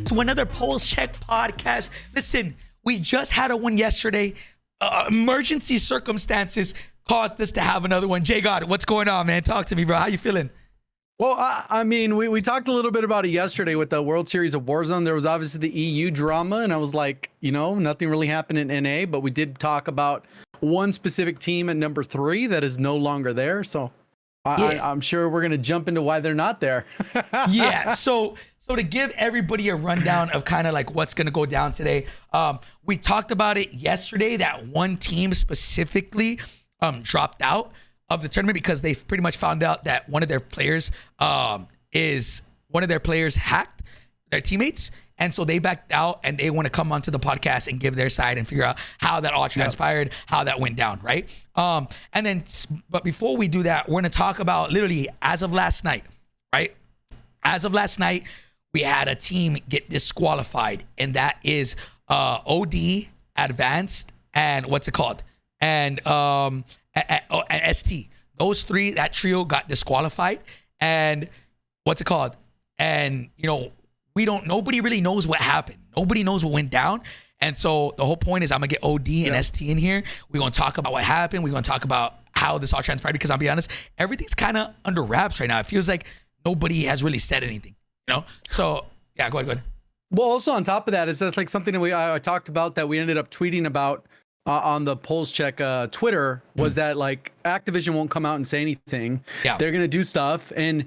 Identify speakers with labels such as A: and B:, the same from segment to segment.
A: to another Pullze Check podcast. Listen, we just had a one yesterday. Emergency circumstances caused us to have another one. JGOD, what's going on, man? Talk to me, bro. How you feeling?
B: Well, I mean, we talked a little bit about it yesterday with the World Series of Warzone. There was obviously the EU drama, and I was like, you know, nothing really happened in NA, but we did talk about one specific team at number 3 that is no longer there. So I'm sure we're going to jump into why they're not there.
A: Yeah. So to give everybody a rundown of kind of like what's going to go down today, we talked about it yesterday that one team specifically dropped out of the tournament because they've pretty much found out that one of their players hacked their teammates. And so they backed out and they want to come onto the podcast and give their side and figure out how that all transpired, how that went down, right? But before we do that, we're going to talk about literally as of last night, right? As of last night, we had a team get disqualified, and that is OD, Advanced, and what's it called? And ST. Those three, that trio got disqualified. And what's it called? And, you know, nobody really knows what happened. Nobody knows what went down. And so the whole point is I'm going to get OD and ST in here. We're going to talk about what happened. We're going to talk about how this all transpired because I'll be honest, everything's kind of under wraps right now. It feels like nobody has really said anything, you know? So, yeah, go ahead.
B: Well, also on top of that, is that's like something that I talked about that we ended up tweeting about on the Pullze Check Twitter was that like Activision won't come out and say anything. Yeah. They're going to do stuff and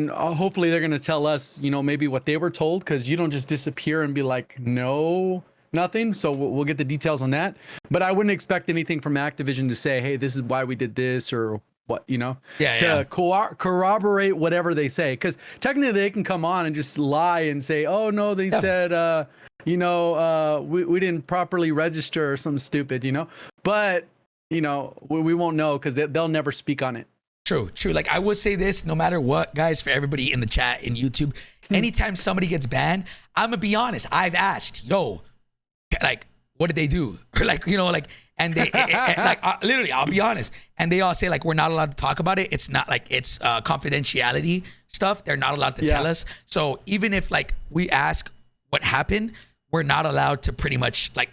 B: hopefully they're going to tell us, you know, maybe what they were told, because you don't just disappear and be like, no, nothing. So we'll get the details on that. But I wouldn't expect anything from Activision to say, hey, this is why we did this or what, you know, to corroborate whatever they say. Because technically they can come on and just lie and say, oh, no, they said, you know, we didn't properly register or something stupid, you know. But, you know, we won't know because they'll never speak on it.
A: True. Like I would say this, no matter what, guys, for everybody in the chat in YouTube, anytime somebody gets banned, I'm gonna be honest. I've asked, yo, like, what did they do? Or like, you know, like, and they literally, I'll be honest. And they all say like, we're not allowed to talk about it. It's not like it's confidentiality stuff. They're not allowed to tell us. So even if like we ask what happened, we're not allowed to pretty much like,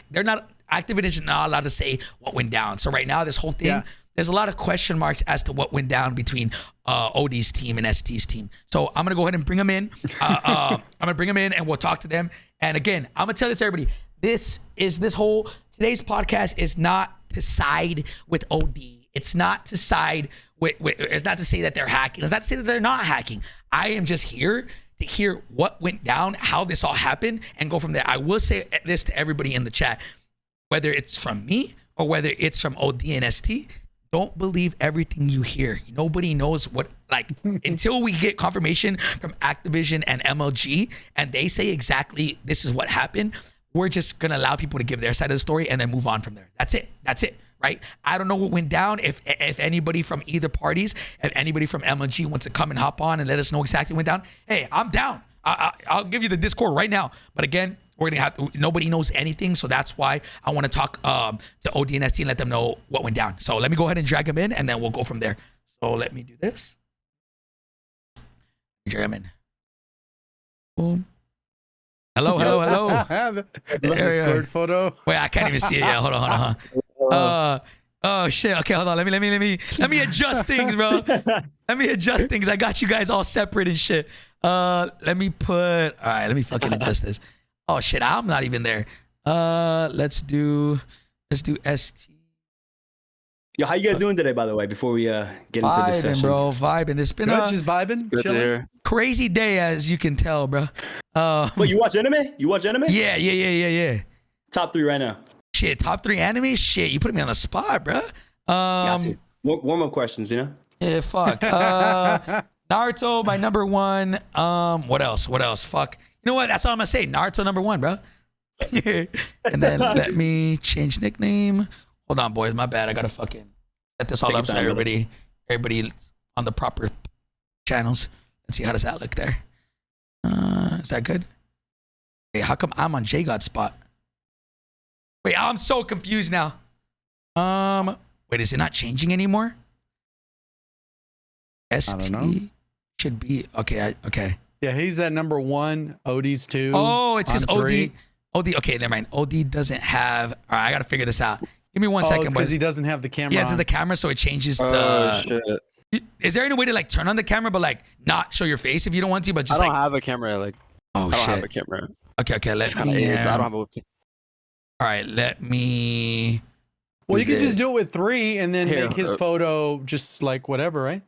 A: Activision is not allowed to say what went down. So right now, this whole thing, there's a lot of question marks as to what went down between OD's team and ST's team. So I'm going to go ahead and bring them in. I'm going to bring them in and we'll talk to them. And again, I'm going to tell this to everybody. Today's podcast is not to side with OD. It's not to side with it's not to say that they're hacking. It's not to say that they're not hacking. I am just here to hear what went down, how this all happened, and go from there. I will say this to everybody in the chat, whether it's from me or whether it's from OD and ST, don't believe everything you hear. Nobody knows what, like, until we get confirmation from Activision and MLG and they say exactly this is what happened, we're just going to allow people to give their side of the story and then move on from there. That's it, right? I don't know what went down. If anybody from either parties, if anybody from MLG wants to come and hop on and let us know exactly what went down, hey, I'm down. I'll give you the Discord right now. But again, we're gonna have to, nobody knows anything, so that's why I want to talk to OD and ST and let them know what went down. So let me go ahead and drag them in, and then we'll go from there. So let me do this. Drag them in. Boom. Hello.
B: The Discord photo.
A: Wait, I can't even see it yet. Hold on. Oh shit. Okay, hold on. Let me adjust things, bro. Let me adjust things. I got you guys all separate and shit. Let me fucking adjust this. Oh shit, I'm not even there. Let's do ST.
C: Yo, how you guys doing today, by the way, before we get into this session?
A: Bro, vibing. It's been
B: just vibing, chilling.
A: Crazy day, as you can tell, bro.
C: Wait, you watch anime?
A: Yeah.
C: Top 3 right now.
A: Shit, top 3 anime? Shit, you put me on the spot, bro.
C: Got to. Warm-up questions, you know?
A: Yeah, fuck. Naruto, my number 1. What else? Fuck. You know what? That's all I'm gonna say. Naruto number 1, bro. And then let me change nickname. Hold on, boys. My bad. I gotta fucking set this all up so everybody on the proper channels. Let's see, how does that look there? Is that good? Hey, how come I'm on JGOD spot? Wait, I'm so confused now. Wait, is it not changing anymore? ST should be okay. Okay.
B: Yeah, he's at number 1. OD's 2.
A: Oh, it's because
B: I'm 3.
A: OD. Okay, never mind. OD doesn't have. All right, I gotta figure this out. Give me 1 second,
B: because he doesn't have the camera.
A: Yeah, it's in the camera, so it changes
D: Oh
A: the.
D: shit!
A: Is there any way to like turn on the camera, but like not show your face if you don't want to, but just
D: I don't have a camera. Like,
A: oh
D: I don't
A: shit.
D: have a camera.
A: Okay, let
D: It's kind of
A: me.
D: I don't have a.
A: All right, let me.
B: Well, you could just do it with 3 and then
D: Here,
B: make his photo just like whatever, right?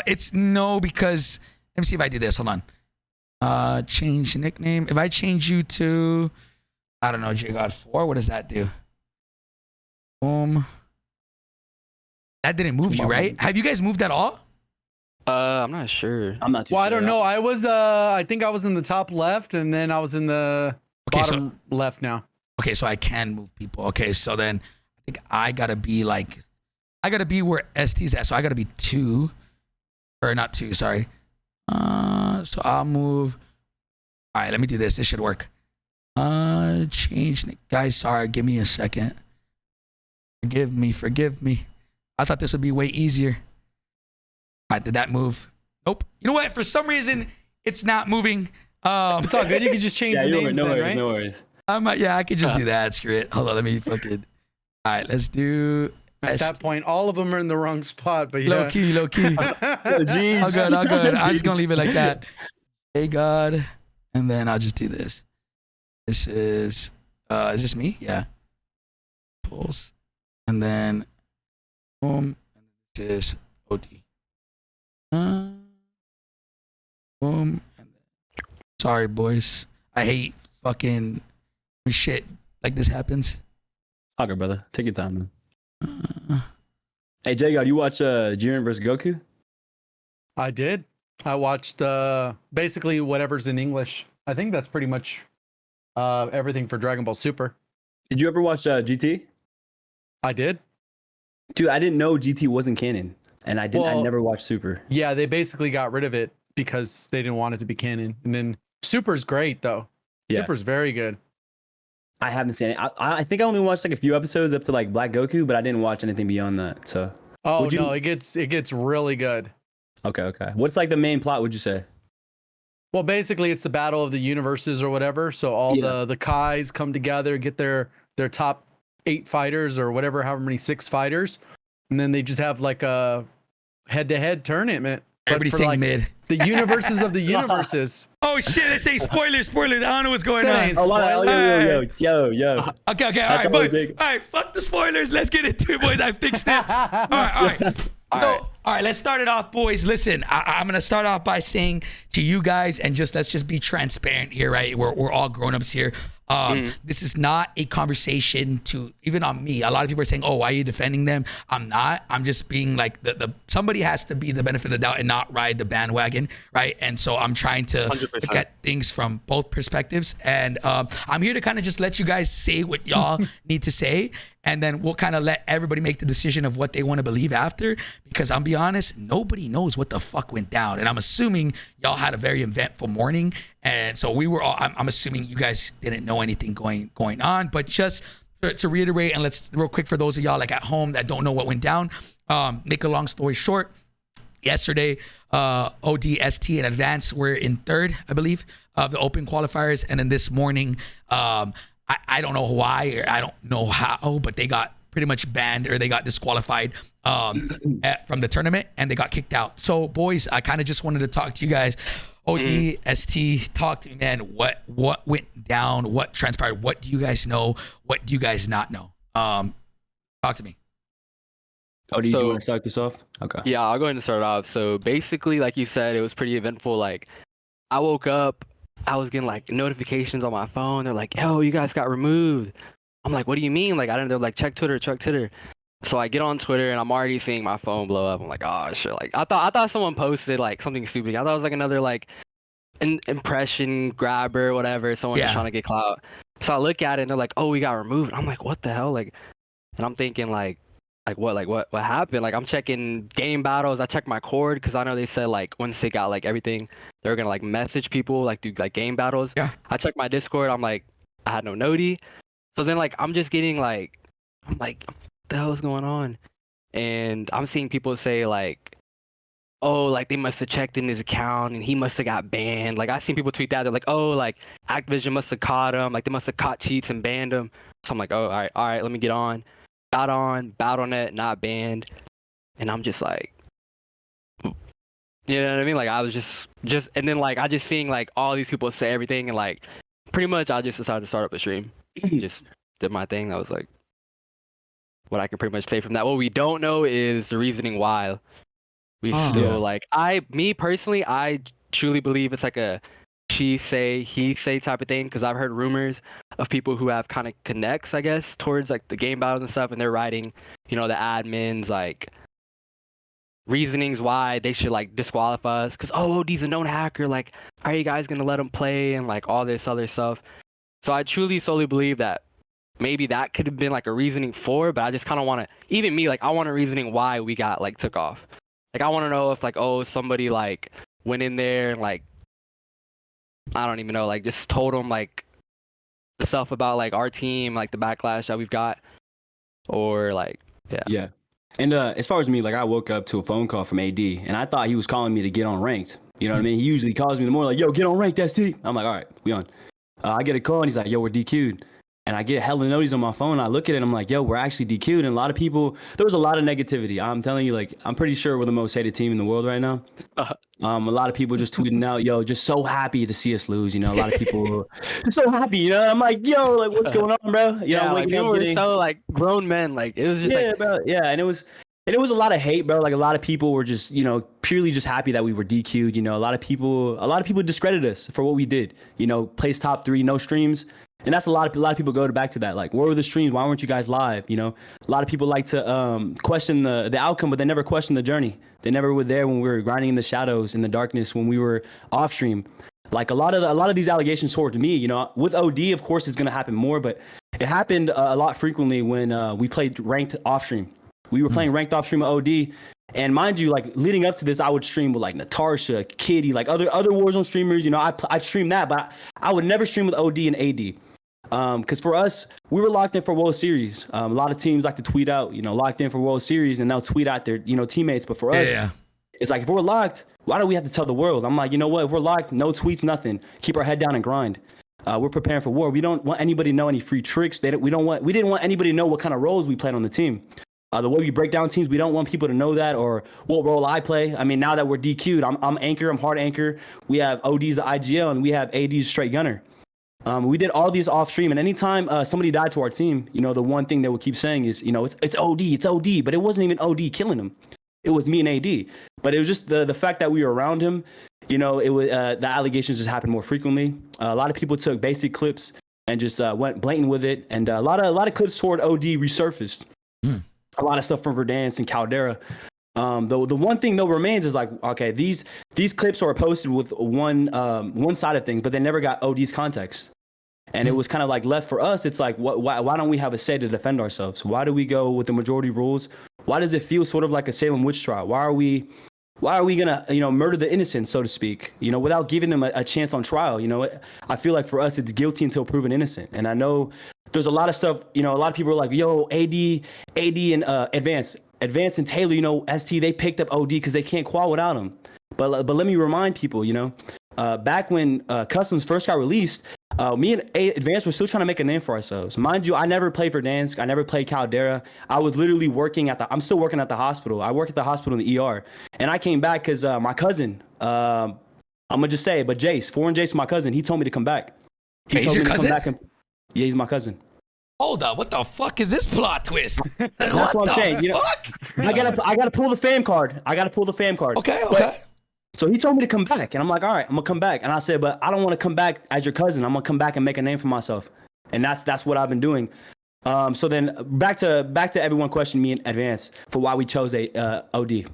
A: It's no, because let me see if I do this. Hold on. Change nickname. If I change you to, I don't know, JGOD 4, what does that do? Boom. That didn't move you, right? Have you guys moved at all?
D: I'm not sure.
C: I'm not too
B: Well,
C: sure.
B: I don't know. I was I think I was in the top left and then I was in the bottom left now.
A: Okay, so I can move people. Okay, so then I think I gotta be like, I gotta be where ST's at. So I gotta be 2, or not 2. Sorry. So I'll move. All right, let me do this. This should work. Change, guys. Sorry, give me a second. Forgive me. I thought this would be way easier. All right, did that move? Nope. You know what? For some reason, it's not moving.
B: It's all good. You can just change the names
C: no
B: then,
C: worries,
B: right?
C: no worries.
A: Yeah, I could just do that. Screw it. Hold on, let me fucking. All right, let's do.
B: At that point, all of them are in the wrong spot, but yeah.
A: Low key.
C: Yo, jeez.
A: All good. I'm just gonna leave it like that. JGOD, and then I'll just do this. This is this me? Yeah. Pullze, and then boom, and this is OD. Boom, and then, sorry boys. I hate fucking when shit like this happens.
C: Okay, brother. Take your time, man. Hey, JGOD, you watch Jiren vs. Goku?
B: I did. I watched basically whatever's in English. I think that's pretty much everything for Dragon Ball Super.
C: Did you ever watch GT?
B: I did.
C: Dude, I didn't know GT wasn't canon, and I never watched Super.
B: Yeah, they basically got rid of it because they didn't want it to be canon. And then Super's great though.
C: Yeah.
B: Super's very good.
C: I haven't seen it. I think I only watched like a few episodes up to like Black Goku, but I didn't watch anything beyond that. So.
B: Oh
C: Would you-
B: no, it gets really good.
C: Okay. What's like the main plot? Would you say?
B: Well, basically, it's the battle of the universes or whatever. So all the Kais come together, get their top 8 fighters or whatever, however many 6 fighters, and then they just have like a head-to-head tournament.
A: Everybody's saying
B: like
A: mid.
B: The universes of the universes.
A: Oh shit! They say spoilers. I don't know what's going
B: That
A: on.
B: ain't
C: Oh, wow, yo.
A: Okay. All
C: That's
A: right, boys.
C: big.
A: All right, fuck the spoilers. Let's get into it, boys. I fixed it. All right. All right, let's start it off, boys. Listen, I'm gonna start off by saying to you guys, and let's just be transparent here, right? We're all grown-ups here. This is not a conversation to even on me. A lot of people are saying, "Oh, why are you defending them?" I'm not. I'm just being like the somebody has to be the benefit of the doubt and not ride the bandwagon, right? And so I'm trying to
D: 100%.
A: look at things from both perspectives, and I'm here to kind of just let you guys say what y'all need to say, and then we'll kind of let everybody make the decision of what they want to believe after. Because I'll be honest, nobody knows what the fuck went down, and I'm assuming y'all had a very eventful morning, and so we were all. I'm assuming you guys didn't know anything going on, but just to reiterate, and let's real quick for those of y'all like at home that don't know what went down. Make a long story short. Yesterday, ODST and Advanced were in 3rd, I believe, of the Open qualifiers, and then this morning, I don't know why or I don't know how, but they got pretty much banned or they got disqualified from the tournament and they got kicked out. So, boys, I kind of just wanted to talk to you guys. ODST, talk to me, man. What went down? What transpired? What do you guys know? What do you guys not know? Talk to me.
C: Oh, do you want to start this off? Okay.
D: Yeah, I'll go ahead and start off. So basically, like you said, it was pretty eventful. Like, I woke up, I was getting like notifications on my phone. They're like, "Yo, you guys got removed." I'm like, "What do you mean?" Like, I didn't know. Like, check Twitter. So I get on Twitter and I'm already seeing my phone blow up. I'm like, "Oh shit!" Like, I thought someone posted like something stupid. I thought it was like another like impression grabber, whatever. Someone just trying to get clout. So I look at it and they're like, "Oh, we got removed." I'm like, "What the hell?" Like, and I'm thinking like what happened? Like, I'm checking game battles. I checked my cord because I know they said like once they got like everything, they were gonna like message people like do like game battles.
A: Yeah.
D: I checked my Discord. I'm like, I had no noti. So then like I'm just getting like, I'm like, what the hell is going on? And I'm seeing people say like oh, like they must have checked in his account and he must have got banned. Like I seen people tweet that. They're like, oh, like Activision must have caught him. Like they must have caught cheats and banned him. So I'm like, oh, all right, let me get on. Got on, Battle.net, not banned. And I'm just like, you know what I mean? Like I was just, and then like I just seeing like all these people say everything, and like pretty much I just decided to start up a stream. Just did my thing. That was like what I can pretty much say from that. What we don't know is the reasoning why. We still like me personally, I truly believe it's like a she say, he say type of thing, because I've heard rumors of people who have kind of connects, I guess, towards like the game battles and stuff, and they're writing, you know, the admins like reasonings why they should like disqualify us because OD's a known hacker. Like, are you guys gonna let him play and like all this other stuff? So I truly solely believe that maybe that could have been like a reasoning for, but I just kind of want to, even me, like I want a reasoning why we got like took off. Like I want to know if like, oh, somebody like went in there and like, I don't even know, like just told them like the stuff about like our team, like the backlash that we've got, or like,
C: yeah. And as far as me, like I woke up to a phone call from AD, and I thought he was calling me to get on ranked. You know what I mean? He usually calls me in the morning like, yo, get on ranked, ST. I'm like, all right, we on. I get a call and he's like, yo, we're DQ'd. And I get hella notices on my phone. I look at it and I'm like, yo, we're actually DQ'd. And a lot of people, there was a lot of negativity. I'm telling you, like, I'm pretty sure we're the most hated team in the world right now. A lot of people just tweeting out, yo, just so happy to see us lose. You know, a lot of people just so happy, you know? I'm like, yo, like, what's going on, bro? You know,
D: like, people were so, like, grown men. Like, it was just like...
C: bro. Yeah, and it was a lot of hate, bro. Like, a lot of people were just, you know, purely just happy that we were DQ'd. You know, a lot of people discredited us for what we did. You know, place top 3, no streams. And that's a lot of people go back to that. Like, where were the streams? Why weren't you guys live? You know, a lot of people like to question the outcome, but they never question the journey. They never were there when we were grinding in the shadows, in the darkness, when we were off stream. Like a lot of these allegations towards me, you know, with OD, of course, it's going to happen more, but it happened a lot frequently when we played ranked off stream. We were playing ranked off stream with OD. And mind you, like leading up to this, I would stream with like Natasha, Kitty, like other Warzone streamers. You know, I streamed that, but I would never stream with OD and AD. Because for us, we were locked in for World Series. A lot of teams like to tweet out, you know, locked in for World Series, and they'll tweet out their, you know, teammates. But for us, it's like, if we're locked, why do we have to tell the world? I'm like, you know what? If we're locked, no tweets, nothing. Keep our head down and grind. We're preparing for war. We don't want anybody to know any free tricks. We didn't want anybody to know what kind of roles we played on the team. The way we break down teams, we don't want people to know that or what role I play. I mean, now that we're DQ'd, I'm anchor, I'm hard anchor. We have OD's the IGL, and we have AD's straight gunner. We did all these off stream, and anytime somebody died to our team, you know, the one thing they would keep saying is, you know, it's OD, but it wasn't even OD killing him. It was me and AD. But it was just the fact that we were around him, you know, it was the allegations just happened more frequently. A lot of people took basic clips and just went blatant with it, and a lot of clips toward OD resurfaced. A lot of stuff from Verdansk and Caldera. The one thing though remains is like, okay, these clips are posted with one side of things, but they never got OD's context. And it was kind of like left for us. It's like, why don't we have a say to defend ourselves? Why do we go with the majority rules? Why does it feel sort of like a Salem witch trial? Why are we gonna, you know, murder the innocent, so to speak, you know, without giving them a chance on trial? You know, I feel like for us, it's guilty until proven innocent. And I know there's a lot of stuff, you know, a lot of people are like, yo, AD and Advance and Taylor, you know, ST, they picked up OD because they can't qual without him. But let me remind people, you know, back when Customs first got released, me and Advance were still trying to make a name for ourselves. Mind you, I never played for Verdansk. I never played Caldera. I was literally I'm still working at the hospital. I work at the hospital in the ER. And I came back because my cousin, I'm going to just say it, but Jace, Foreign Jace, my cousin, he told me to come back.
A: He's your cousin?
C: Yeah, he's my cousin.
A: Hold up, what the fuck is this plot twist?
C: That's what I'm saying. You know, I gotta pull the fam card.
A: Okay.
C: So he told me to come back, and I'm like, all right, I'm gonna come back. And I said, but I don't want to come back as your cousin. I'm gonna come back and make a name for myself. And that's what I've been doing. So then back to everyone questioning me in advance for why we chose OD.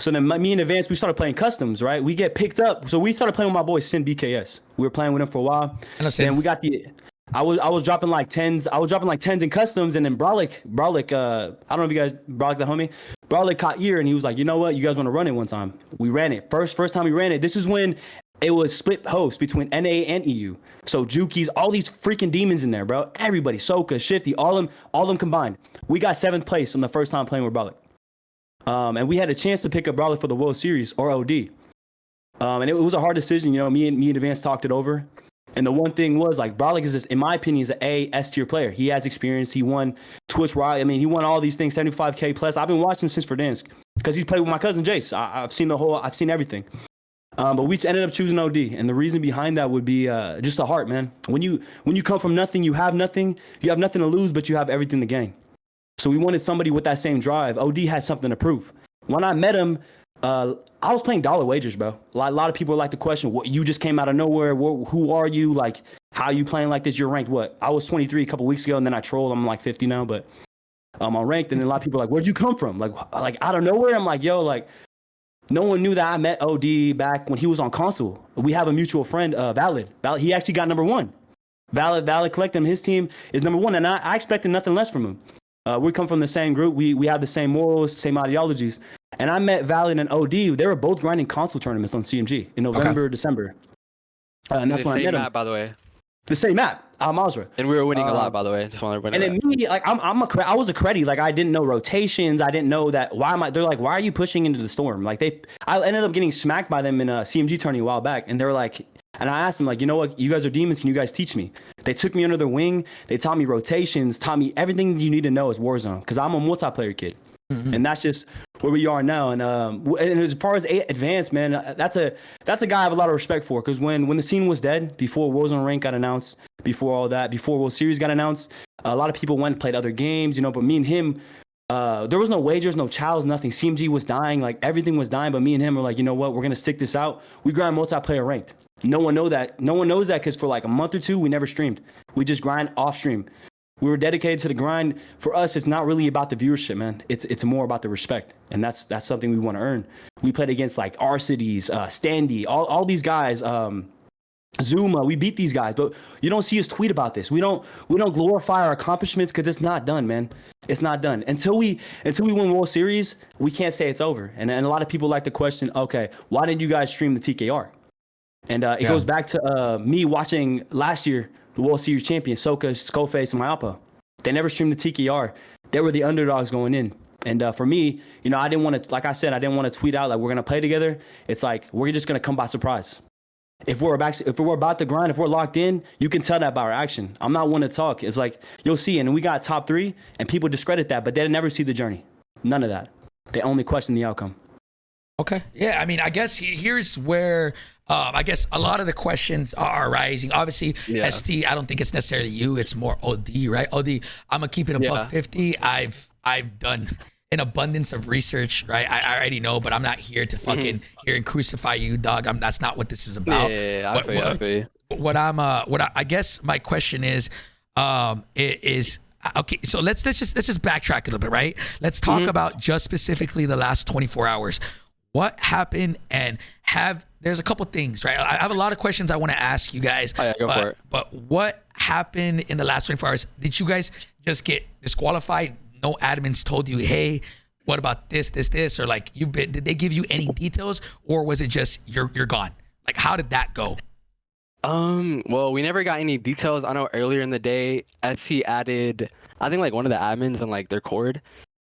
C: So then me and Advance, we started playing customs, right? We get picked up. So we started playing with my boy Sin BKS. We were playing with him for a while. Then we got I was dropping like tens. I was dropping like tens in customs, and then Brolic, I don't know if you guys, Brolic the homie, Brolic caught ear, and he was like, you know what, you guys want to run it one time? We ran it. First time we ran it. This is when it was split host between NA and EU. So Jukies, all these freaking demons in there, bro. Everybody, Soka, Shifty, all them combined. We got 7th place on the first time playing with Brolic. And we had a chance to pick up Brawler for the World Series or OD. And it was a hard decision. You know, me and Advance talked it over. And the one thing was, like, Brawler is, in my opinion, is an S tier player. He has experience. He won Twitch Riot. I mean, he won all these things, 75K plus. I've been watching him since Verdansk because he's played with my cousin Jace. I've seen everything. But we ended up choosing OD, and the reason behind that would be just the heart, man. When you come from nothing, you have nothing to lose, but you have everything to gain. So we wanted somebody with that same drive. OD had something to prove. When I met him, I was playing dollar wagers, bro. A lot of people like to question, what, you just came out of nowhere. Who are you? Like, how are you playing like this? You're ranked what? I was 23 a couple weeks ago, and then I trolled. I'm like 50 now, but I'm ranked. And then a lot of people are like, where'd you come from? Like out of nowhere. I'm like, yo, like, no one knew that I met OD back when he was on console. We have a mutual friend, Valid. He actually got number 1. Valid collected him. His team is number 1, and I expected nothing less from him. We come from the same group. We have the same morals, same ideologies. And I met Valid and OD. They were both grinding console tournaments on CMG in November, December. And that's when I met them.
D: By the way.
C: The same map, Al-Mazrah.
D: And we were winning a lot, by the way. Just want everybody
C: to know. And then me, like, I was a creddy. Like, I didn't know rotations. I didn't know that. They're like, why are you pushing into the storm? Like, I ended up getting smacked by them in a CMG tourney a while back. And they were like, and I asked them, like, you know what? You guys are demons. Can you guys teach me? They took me under their wing. They taught me rotations, taught me everything you need to know as Warzone. Because I'm a multiplayer kid. Mm-hmm. And that's just where we are now. And as far as Advanced, man, that's a guy I have a lot of respect for. Because when the scene was dead, before Warzone rank got announced, before all that, before World Series got announced, a lot of people went and played other games, you know. But me and him, there was no wagers, no chows, nothing. CMG was dying, like everything was dying. But me and him were like, you know what? We're gonna stick this out. We grind multiplayer ranked. No one knows that because for like a month or two, we never streamed. We just grind off stream. We were dedicated to the grind. For us, it's not really about the viewership, man. It's more about the respect, and that's something we want to earn. We played against like R-Cities, Standy, all these guys, Zuma. We beat these guys, but you don't see us tweet about this. We don't glorify our accomplishments because it's not done, man. It's not done until we win World Series. We can't say it's over. And a lot of people like to question, okay, why didn't you guys stream the TKR? And it goes back to me watching last year. The World Series champion, Soka, Skullface, and Mayapa. They never streamed the TKR. They were the underdogs going in. And for me, you know, I didn't want to, like I said, I didn't want to tweet out like we're going to play together. It's like, we're just going to come by surprise. If we're about to grind, if we're locked in, you can tell that by our action. I'm not one to talk. It's like, you'll see, and we got top 3, and people discredit that, but they never see the journey. None of that. They only question the outcome.
A: Okay. Yeah, I mean, I guess here's where I guess a lot of the questions are rising. Obviously, ST, I don't think it's necessarily you. It's more OD, right? OD, I'm going to keep it a $150. I've done an abundance of research, right? I already know, but I'm not here to fucking here and crucify you, dog. That's not what this is about.
D: I feel you.
A: I guess my question is okay, so let's just backtrack a little bit, right? Let's talk about just specifically the last 24 hours. What happened, and there's a couple things, right? I have a lot of questions I want to ask you guys.
D: Oh, yeah, go for it.
A: But what happened in the last 24 hours? Did you guys just get disqualified? No admins told you, hey, what about this, or like did they give you any details, or was it just you're gone? Like, how did that go?
D: Well, we never got any details. I know earlier in the day, SC added, I think like one of the admins on like their cord.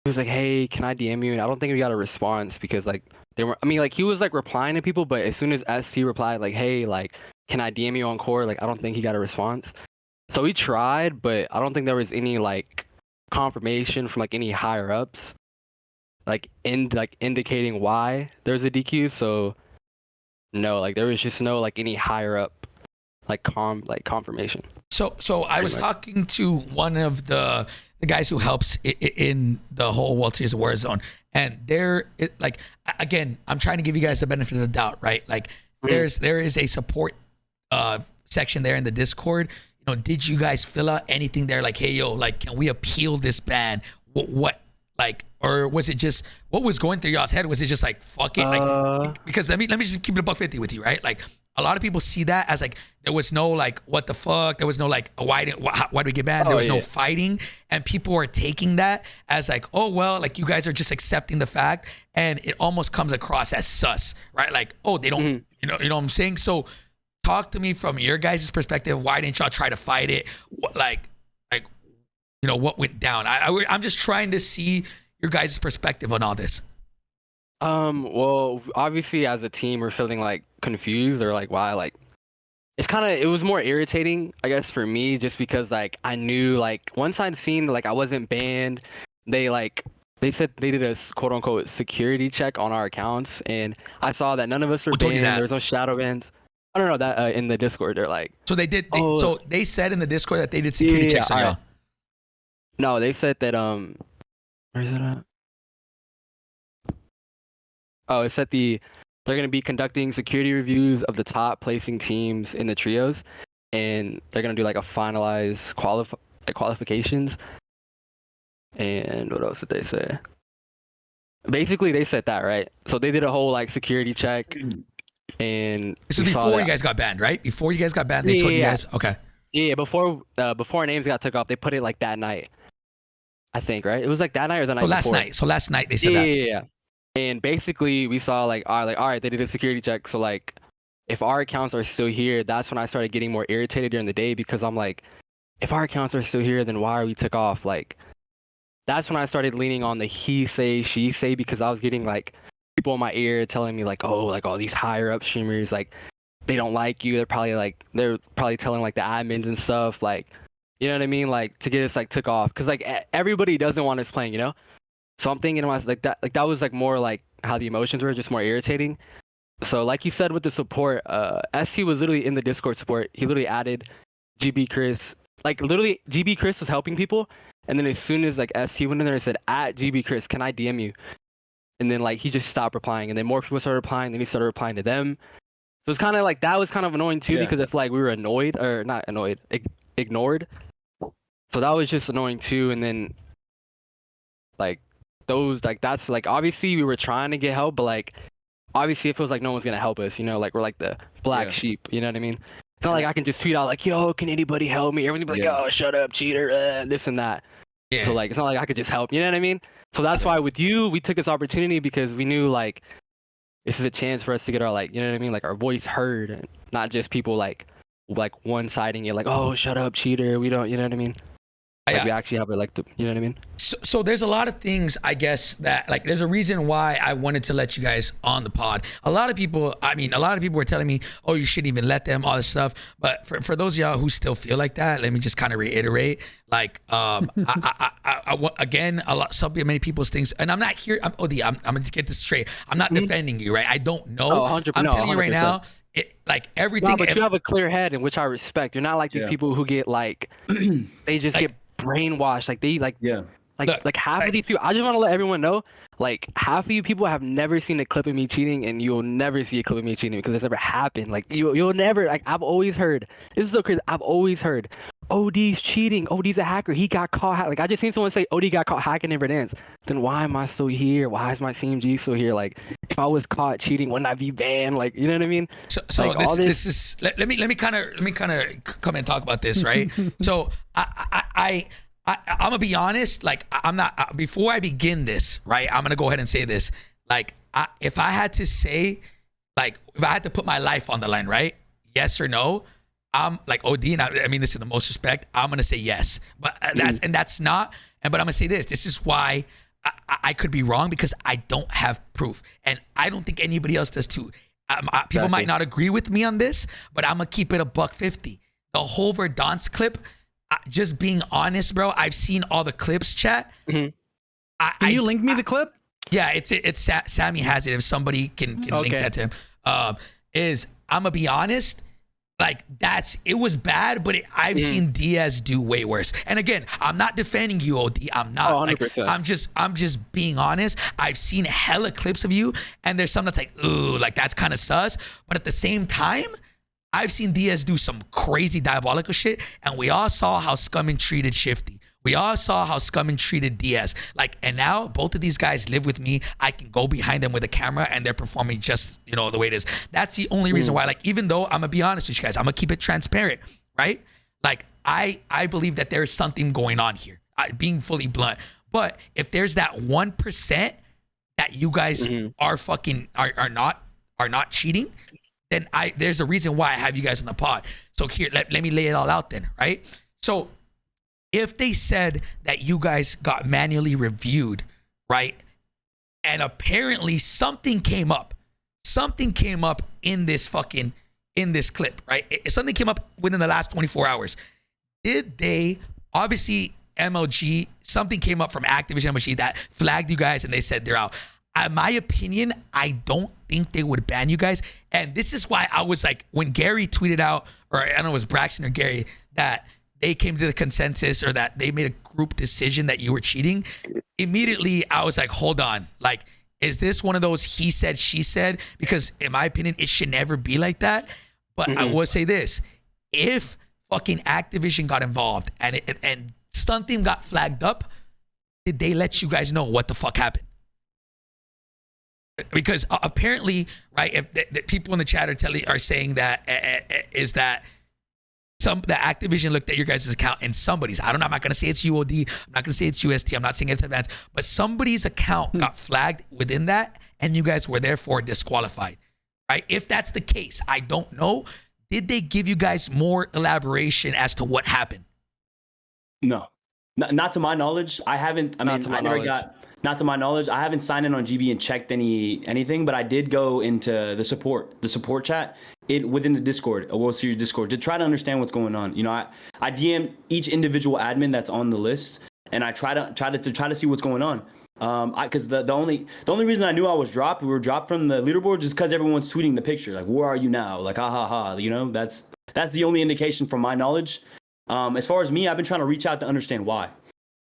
D: He was like, hey, can I DM you? And I don't think we got a response because like he was like replying to people, but as soon as SC replied like, hey, like, can I DM you on core? Like, I don't think he got a response. So we tried, but I don't think there was any like confirmation from like any higher ups, like indicating why there's a DQ. So no, like there was just no like any higher up like confirmation.
A: So I was talking to one of the guys who helps in the whole World Series of Warzone, and again, I'm trying to give you guys the benefit of the doubt, right? Like there is a support section there in the Discord. You know, did you guys fill out anything there? Like, hey, yo, like, can we appeal this ban? What like, or was it just what was going through y'all's head? Was it just like fuck it? Like, because let me just keep it $150 with you, right? Like, a lot of people see that as like there was no like what the fuck, there was no like why did we get banned? There was no fighting, and people are taking that as like, oh well, like you guys are just accepting the fact, and it almost comes across as sus, right? Like, oh, they don't, you know what I'm saying? So talk to me from your guys' perspective. Why didn't y'all try to fight it? What, like you know, what went down? I'm just trying to see your guys' perspective on all this.
D: Well, obviously as a team, we're feeling like confused or like why, like it was more irritating, I guess, for me, just because like I knew like once I'd seen like I wasn't banned, they said they did a quote unquote security check on our accounts, and I saw that none of us were banned. There was no shadow bans. I don't know that in the Discord they're like.
A: So they did. So they said in the Discord that they did security checks on y'all.
D: No, they said that where is it at? Oh, it said they're going to be conducting security reviews of the top placing teams in the trios, and they're going to do like a finalized qualifications. And what else did they say? Basically, they said that, right? So they did a whole like security check, and
A: this is before you guys got banned, right? Before you guys got banned, they told you guys, okay.
D: Yeah, before our names got took off, they put it like that night. I think, right? It was like that night or the night before.
A: Last night. So last night they said that.
D: Yeah. And basically, we saw all right, they did a security check. So like, if our accounts are still here, that's when I started getting more irritated during the day, because I'm like, if our accounts are still here, then why are we took off? Like, that's when I started leaning on the he say, she say, because I was getting like people in my ear telling me like, oh, like all these higher up streamers, like they don't like you. They're probably telling like the admins and stuff, like, you know what I mean? Like to get us like took off. Cause like everybody doesn't want us playing, you know? So I'm thinking to myself like that was like more like how the emotions were, just more irritating. So like you said with the support, SC was literally in the Discord support. He literally added GB Chris. Like literally GB Chris was helping people. And then as soon as like SC went in there and said, at GB Chris, can I DM you? And then like he just stopped replying. And then more people started replying. Then he started replying to them. So it's kind of like that was kind of annoying too, because if like we were ignored. So that was just annoying too. And then like those like that's like obviously we were trying to get help, but like obviously it feels like no one's gonna help us, you know, like we're like the black sheep, you know what I mean? It's not like I can just tweet out like, yo, can anybody help me? Everyone's like, yo, shut up, cheater, this and that. So like it's not like I could just help, you know what I mean? So that's why with you we took this opportunity, because we knew like this is a chance for us to get our like, you know what I mean, like our voice heard, and not just people like one-siding it, like, oh, shut up, cheater, we don't, you know what I mean? Like we actually have it like the, you know what I mean?
A: So there's a lot of things, I guess, that like there's a reason why I wanted to let you guys on the pod. A lot of people were telling me, oh, you shouldn't even let them, all this stuff. But for those of y'all who still feel like that, let me just kind of reiterate, like again, many people's things, and I'm not here. I'm gonna get this straight. I'm not defending you, right? I don't know. I'm telling you right now. Like everything.
D: No, but you have a clear head, in which I respect. You're not like these people who get like they just get brainwashed. Like they like half of these people. I just want to let everyone know, like half of you people have never seen a clip of me cheating, and you'll never see a clip of me cheating because it's never happened. Like you'll never. Like I've always heard. This is so crazy. I've always heard OD's cheating. OD's a hacker. He got caught. Like I just seen someone say OD got caught hacking in Verdansk. Then why am I still here? Why is my CMG still here? Like if I was caught cheating, wouldn't I be banned? Like you know what I mean?
A: So like, this is let me kind of come and talk about this, right? So I'm gonna be honest. Like I'm not. Before I begin this, right? I'm gonna go ahead and say this. Like if I had to say, like if I had to put my life on the line, right? Yes or no? I'm like OD, and I mean this in the most respect. I'm gonna say yes, but that's not. But I'm gonna say this. This is why I could be wrong, because I don't have proof, and I don't think anybody else does too. People might not agree with me on this, but I'm gonna keep it $150. The whole Verdansk clip. Just being honest, bro. I've seen all the clips, chat.
B: Can you link me the clip?
A: Yeah, it's Sammy has it. If somebody can link that to him, I'm gonna be honest. Like it was bad, but I've seen Diaz do way worse. And again, I'm not defending you, OD. I'm not.
D: 100%.
A: Like, I'm just being honest. I've seen hella clips of you, and there's some that's like, ooh, like that's kind of sus. But at the same time, I've seen Diaz do some crazy diabolical shit, and we all saw how Scumming treated Shifty. We all saw how Scumming treated Diaz. Like, and now both of these guys live with me. I can go behind them with a camera, and they're performing just, you know, the way it is. That's the only reason why, like, even though I'm gonna be honest with you guys, I'm gonna keep it transparent, right? Like, I believe that there's something going on here, being fully blunt. But if there's that 1% that you guys are fucking, are not cheating, then there's a reason why I have you guys in the pod. So here, let me lay it all out then, right? So if they said that you guys got manually reviewed, right? And apparently something came up. Something came up in this clip, right? Something came up within the last 24 hours. Did they, obviously MLG, something came up from Activision MLG that flagged you guys and they said they're out. In my opinion, I don't think they would ban you guys. And this is why I was like, when Gary tweeted out, or I don't know, it was Braxton or Gary, that they came to the consensus or that they made a group decision that you were cheating, immediately I was like, hold on. Like, is this one of those he said, she said? Because in my opinion, it should never be like that. But I will say this, if fucking Activision got involved and Stunt Team got flagged up, did they let you guys know what the fuck happened? Because apparently, right, if the people in the chat are saying that is that the Activision looked at your guys' account and somebody's, I'm not going to say it's UOD, I'm not going to say it's UST, I'm not saying it's Advanced, but somebody's account got flagged within that and you guys were therefore disqualified, right? If that's the case, I don't know. Did they give you guys more elaboration as to what happened?
C: No, not to my knowledge. I haven't, not to my knowledge, I haven't signed in on GB and checked anything, but I did go into the support chat within the Discord, a World Series Discord, to try to understand what's going on. You know, I DM each individual admin that's on the list, and I try to see what's going on. Because the only reason I knew I was dropped, we were dropped from the leaderboard, just because everyone's tweeting the picture, like, where are you now? Like, ha ha ha. You know, that's the only indication from my knowledge. As far as me, I've been trying to reach out to understand why.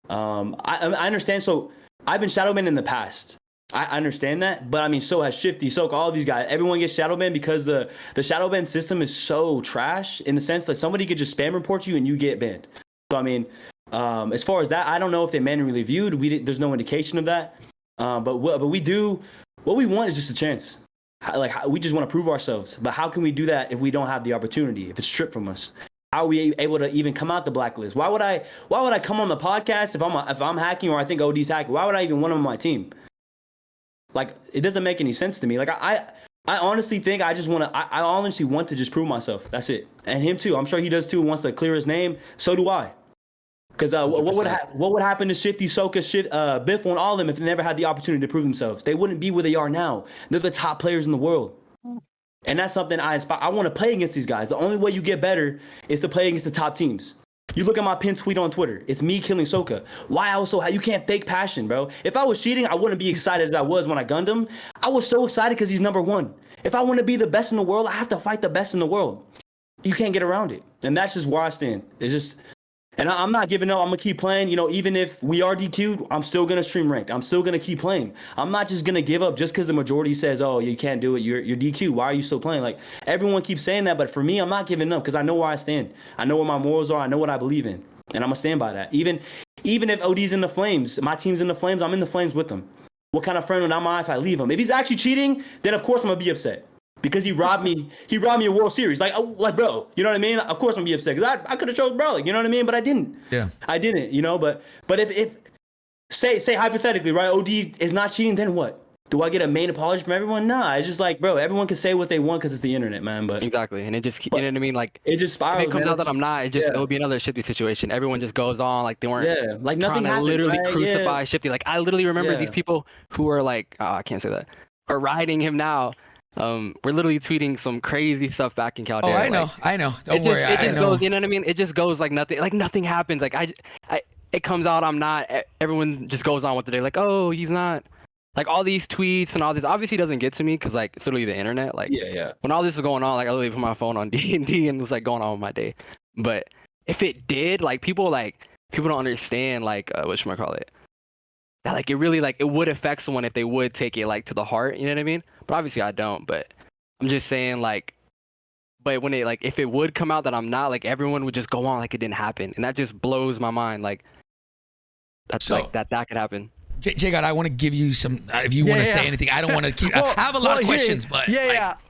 C: I understand. So I've been shadow banned in the past. I understand that, but I mean, so has Shifty, Soak, all these guys. Everyone gets shadow banned because the shadow ban system is so trash in the sense that somebody could just spam report you and you get banned. So I mean, as far as that, I don't know if they manually reviewed. There's no indication of that. But we do. What we want is just a chance. We just want to prove ourselves. But how can we do that if we don't have the opportunity? If it's stripped from us? How are we able to even come out the blacklist? Why would I come on the podcast if I'm hacking or I think OD's hacking? Why would I even want him on my team? Like, it doesn't make any sense to me. Like, I honestly think I honestly want to just prove myself. That's it. And him too. I'm sure he does too. Wants to clear his name. So do I. Because what would happen to Shifty, Soka, Biff, and all of them if they never had the opportunity to prove themselves? They wouldn't be where they are now. They're the top players in the world. And that's something I want to play against these guys. The only way you get better is to play against the top teams. You look at my pinned tweet on Twitter. It's me killing Soka. Why I was so high? You can't fake passion, bro. If I was cheating, I wouldn't be excited as I was when I gunned him. I was so excited because he's number one. If I want to be the best in the world, I have to fight the best in the world. You can't get around it. And that's just where I stand. It's just... And I'm not giving up. I'm going to keep playing. You know, even if we are DQ'd, I'm still going to stream ranked. I'm still going to keep playing. I'm not just going to give up just because the majority says, oh, you can't do it. You're DQ'd. Why are you still playing? Like, everyone keeps saying that. But for me, I'm not giving up because I know where I stand. I know where my morals are. I know what I believe in. And I'm going to stand by that. Even if OD's in the flames, my team's in the flames, I'm in the flames with them. What kind of friend would I if I leave him? If he's actually cheating, then of course I'm going to be upset. Because he robbed me a World Series. Like, bro, you know what I mean? Of course I'm gonna be upset because I could have chose bro, you know what I mean? But I didn't. Yeah. I didn't, you know. But if say hypothetically, right? OD is not cheating, then what? Do I get a main apology from everyone? Nah, it's just like, bro, everyone can say what they want because it's the internet, man. But
D: exactly, and it just, you know what I mean? Like,
C: it just spirals.
D: If it comes out that I'm not, it would be another Shifty situation. Everyone just goes on like they weren't.
C: Like nothing happened.
D: Literally crucify Shifty. Like, I literally remember these people who are like, I can't say that, are riding him now. We're literally tweeting some crazy stuff back in Caldera.
A: Oh, I know. Don't worry.
D: It just goes, you know what I mean? It just goes like nothing happens. Like it comes out, I'm not. Everyone just goes on with the day. Like, oh, he's not. Like, all these tweets and all this obviously doesn't get to me because, like, it's literally the internet. Like, when all this is going on, like, I literally put my phone on D&D and was like going on with my day. But if it did, like, people don't understand, like, whatchamacallit. That, like, it really, like, it would affect someone if they would take it, like, to the heart, you know what I mean? But obviously I don't, but I'm just saying, like, but when it, like, if it would come out that I'm not, like, everyone would just go on like it didn't happen. And that just blows my mind, like, that's so, like, that could happen.
A: JGOD, I want to give you some, if you want to say anything, I don't want to keep, I have a lot of questions, but.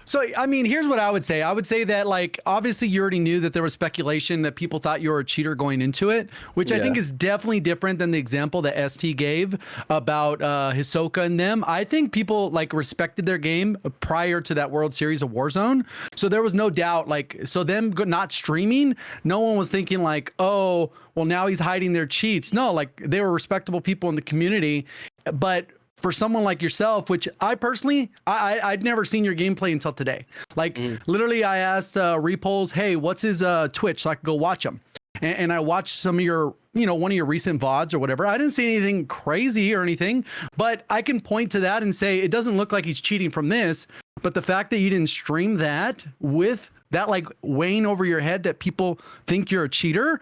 B: So, I mean, here's what I would say. I would say that, like, obviously you already knew that there was speculation that people thought you were a cheater going into it, which I think is definitely different than the example that ST gave about Hisoka and them. I think people, like, respected their game prior to that World Series of Warzone. So there was no doubt, like, so them not streaming, no one was thinking like, oh, well, now he's hiding their cheats. No, like, they were respectable people in the community. But for someone like yourself, which I personally, I'd never seen your gameplay until today. Like literally I asked Repullze, hey, what's his Twitch so I could go watch him. And I watched some of your, one of your recent VODs or whatever. I didn't see anything crazy or anything, but I can point to that and say, it doesn't look like he's cheating from this, but the fact that you didn't stream that with that like weighing over your head that people think you're a cheater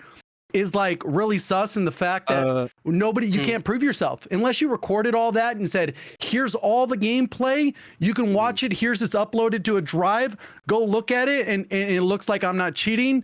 B: is like really sus. And the fact that you can't prove yourself unless you recorded all that and said, here's all the gameplay, you can watch it, here's it's uploaded to a drive, go look at it, and it looks like I'm not cheating.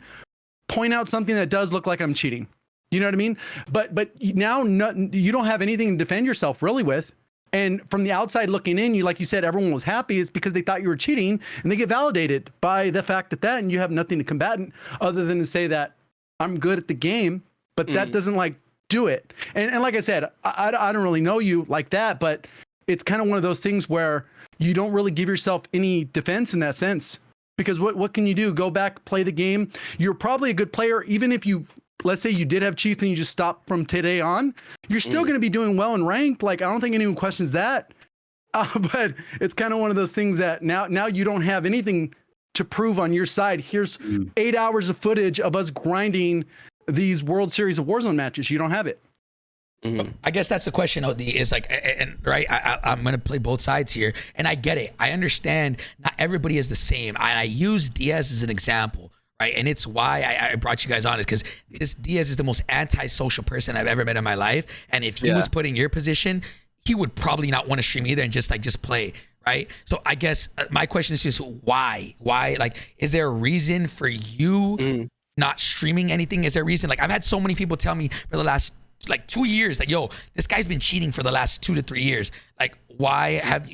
B: Point out something that does look like I'm cheating. You know what I mean? But now you don't have anything to defend yourself really with. And from the outside looking in, like you said, everyone was happy. It's because they thought you were cheating, and they get validated by the fact that and you have nothing to combat other than to say that I'm good at the game, but that doesn't like do it. And like I said, I don't really know you like that, but it's kind of one of those things where you don't really give yourself any defense in that sense. Because what can you do? Go back, play the game. You're probably a good player, even if you, let's say you did have cheats and you just stopped from today on, you're still going to be doing well in ranked. Like, I don't think anyone questions that. But it's kind of one of those things that now you don't have anything to prove on your side. Here's 8 hours of footage of us grinding these World Series of Warzone matches. You don't have it.
A: I guess that's the question, OD, is like, and right, I'm going to play both sides here, and I get it. I understand not everybody is the same. I use Diaz as an example, right? And it's why I brought you guys on, is because Diaz is the most antisocial person I've ever met in my life. And if he was put in your position, he would probably not want to stream either and just play, right? So I guess my question is just why? Like, is there a reason for you not streaming anything? Is there a reason? Like, I've had so many people tell me for the last like 2 years that, yo, this guy's been cheating for the last 2 to 3 years. Like, why have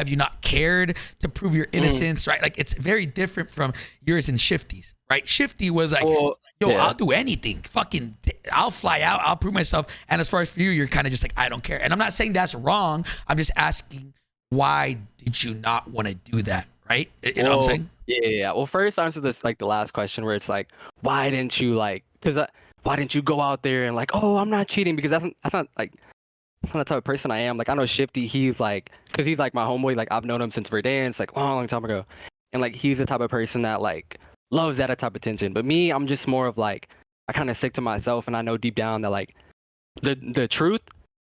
A: you not cared to prove your innocence, right? Like, it's very different from yours and Shifty's, right? Shifty was like, I'll do anything. Fucking, I'll fly out. I'll prove myself. And as far as for you, you're kind of just like, I don't care. And I'm not saying that's wrong. I'm just asking, why did you not want to do that, right? You know what I'm saying?
D: Yeah. Well, first answer this, like the last question where it's like, why didn't you why didn't you go out there and like, oh, I'm not cheating? Because that's not the type of person I am. Like, I know Shifty, he's like, because he's like my homeboy. Like, I've known him since Verdansk, like long time ago. And like, he's the type of person that like loves that type of attention. But me, I'm just more of like, I kind of stick to myself, and I know deep down that like the truth.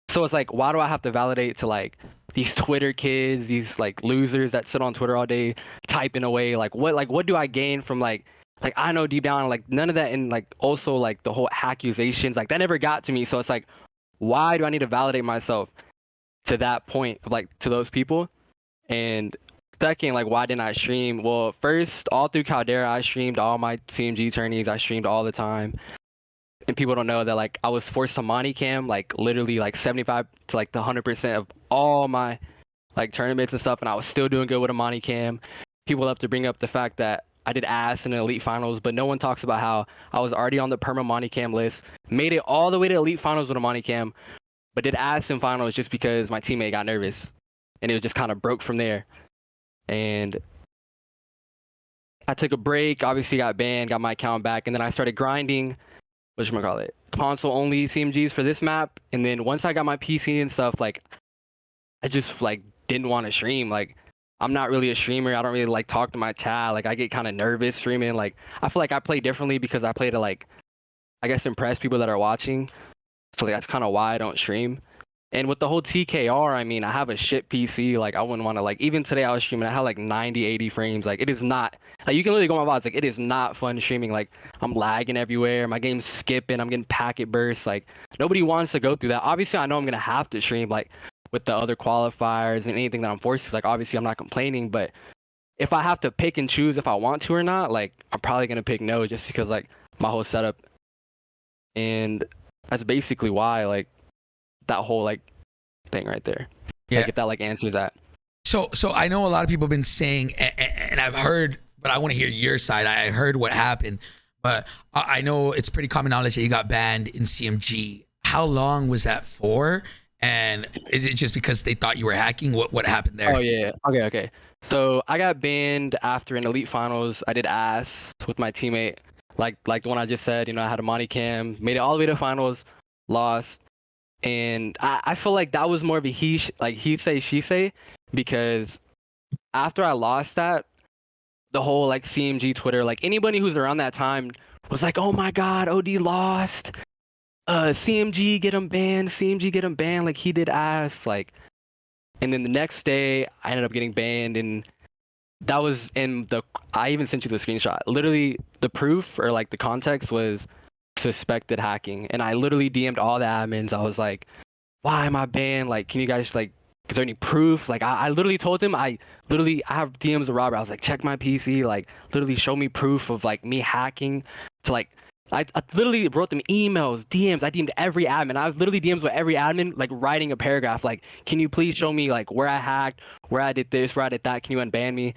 D: So it's like, why do I have to validate to like these Twitter kids, these like losers that sit on Twitter all day typing away? Like, what do I gain from like I know deep down, like none of that, and like also like the whole accusations, like that never got to me. So it's like, why do I need to validate myself to that point of like to those people? And second, like, why didn't I stream? Well, first, all through Caldera, I streamed all my CMG tourneys. I streamed all the time. And people don't know that like I was forced to money cam, like literally like 75 to like the 100% of all my like tournaments and stuff, and I was still doing good with a money cam. People love to bring up the fact that I did ass in the Elite Finals, but no one talks about how I was already on the perma money cam list, made it all the way to Elite Finals with a money cam, but did ass in finals just because my teammate got nervous, and it was just kind of broke from there. And I took a break, obviously got banned, got my account back, and then I started grinding, console only CMGs for this map. And then once I got my PC and stuff, like I just like didn't want to stream. Like, I'm not really a streamer. I don't really like talk to my chat. Like, I get kind of nervous streaming. Like, I feel like I play differently because I play to like, I guess, impress people that are watching. So like, that's kind of why I don't stream. And with the whole TKR, I mean, I have a shit PC. Like, I wouldn't want to, like, even today I was streaming, I had like 90, 80 frames. Like, it is not, like, you can literally go on my VODs. Like, it is not fun streaming. Like, I'm lagging everywhere. My game's skipping. I'm getting packet bursts. Like, nobody wants to go through that. Obviously, I know I'm going to have to stream, like, with the other qualifiers and anything that I'm forced to. Like, obviously, I'm not complaining. But if I have to pick and choose if I want to or not, like, I'm probably going to pick no, just because, like, my whole setup. And that's basically why, like, that whole like thing right there.
A: Yeah.
D: Like, if that like answers that.
A: So I know a lot of people have been saying, and I've heard, but I want to hear your side. I heard what happened, but I know it's pretty common knowledge that you got banned in CMG. How long was that for? And is it just because they thought you were hacking? What happened there?
D: Oh yeah. Okay. So I got banned after an Elite Finals. I did ass with my teammate. Like the one I just said, you know, I had a money cam, made it all the way to finals, lost. And I feel like that was more of a he say, she say, because after I lost that, the whole like CMG Twitter, like anybody who's around that time was like, oh my God, OD lost. CMG get him banned. CMG get him banned. Like he did ass. Like, and then the next day I ended up getting banned, and that was I even sent you the screenshot. Literally the proof or like the context was suspected hacking. And I literally DM'd all the admins. I was like, why am I banned? Like, can you guys like, is there any proof? Like I literally told him, I have DMs of Robert. I was like, check my PC, like literally show me proof of like me hacking to like, I literally wrote them emails, DMs. I DM'd every admin. I was literally DMs with every admin, like writing a paragraph, like, can you please show me like where I hacked, where I did this, where I did that. Can you unban me?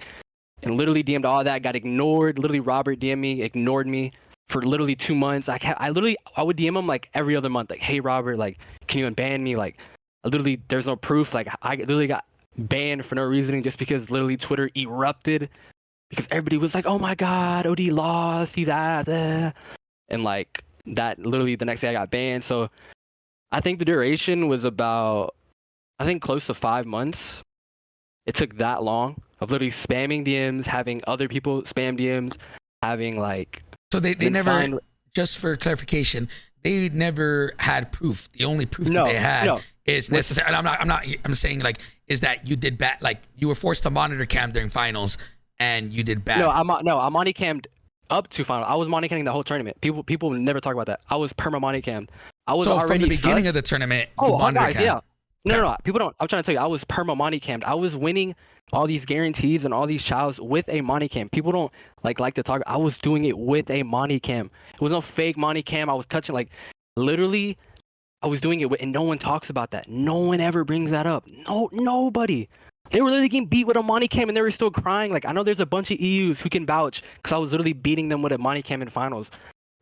D: And literally DM'd all that, got ignored. Literally Robert DM'd me, ignored me for literally 2 months. I would DM him like every other month, like, hey Robert, like, can you unban me? Like, literally, there's no proof. Like, I literally got banned for no reasoning just because literally Twitter erupted because everybody was like, oh my God, OD lost, he's ass. And like that, literally the next day I got banned. So I think the duration was about, I think close to 5 months. It took that long of literally spamming DMs, having other people spam DMs, having like.
A: So they never, just for clarification, they never had proof. The only proof that they had is necessary. And I'm saying like, is that you did bad, like you were forced to monitor cam during finals and you did bad.
D: I'm money cammed up to final. I was money camming the whole tournament. People never talk about that. I was perma money cammed. I was already
A: from the beginning of the tournament.
D: Guys, yeah. No. People don't. I'm trying to tell you, I was perma money cammed. I was winning all these guarantees and all these chows with a money cam. People don't like to talk. I was doing it with a money cam. It was no fake money cam. I was touching like literally. I was doing it with, and no one talks about that. No one ever brings that up. Nobody. They were literally getting beat with a money cam and they were still crying. Like, I know there's a bunch of EUs who can vouch because I was literally beating them with a money cam in finals.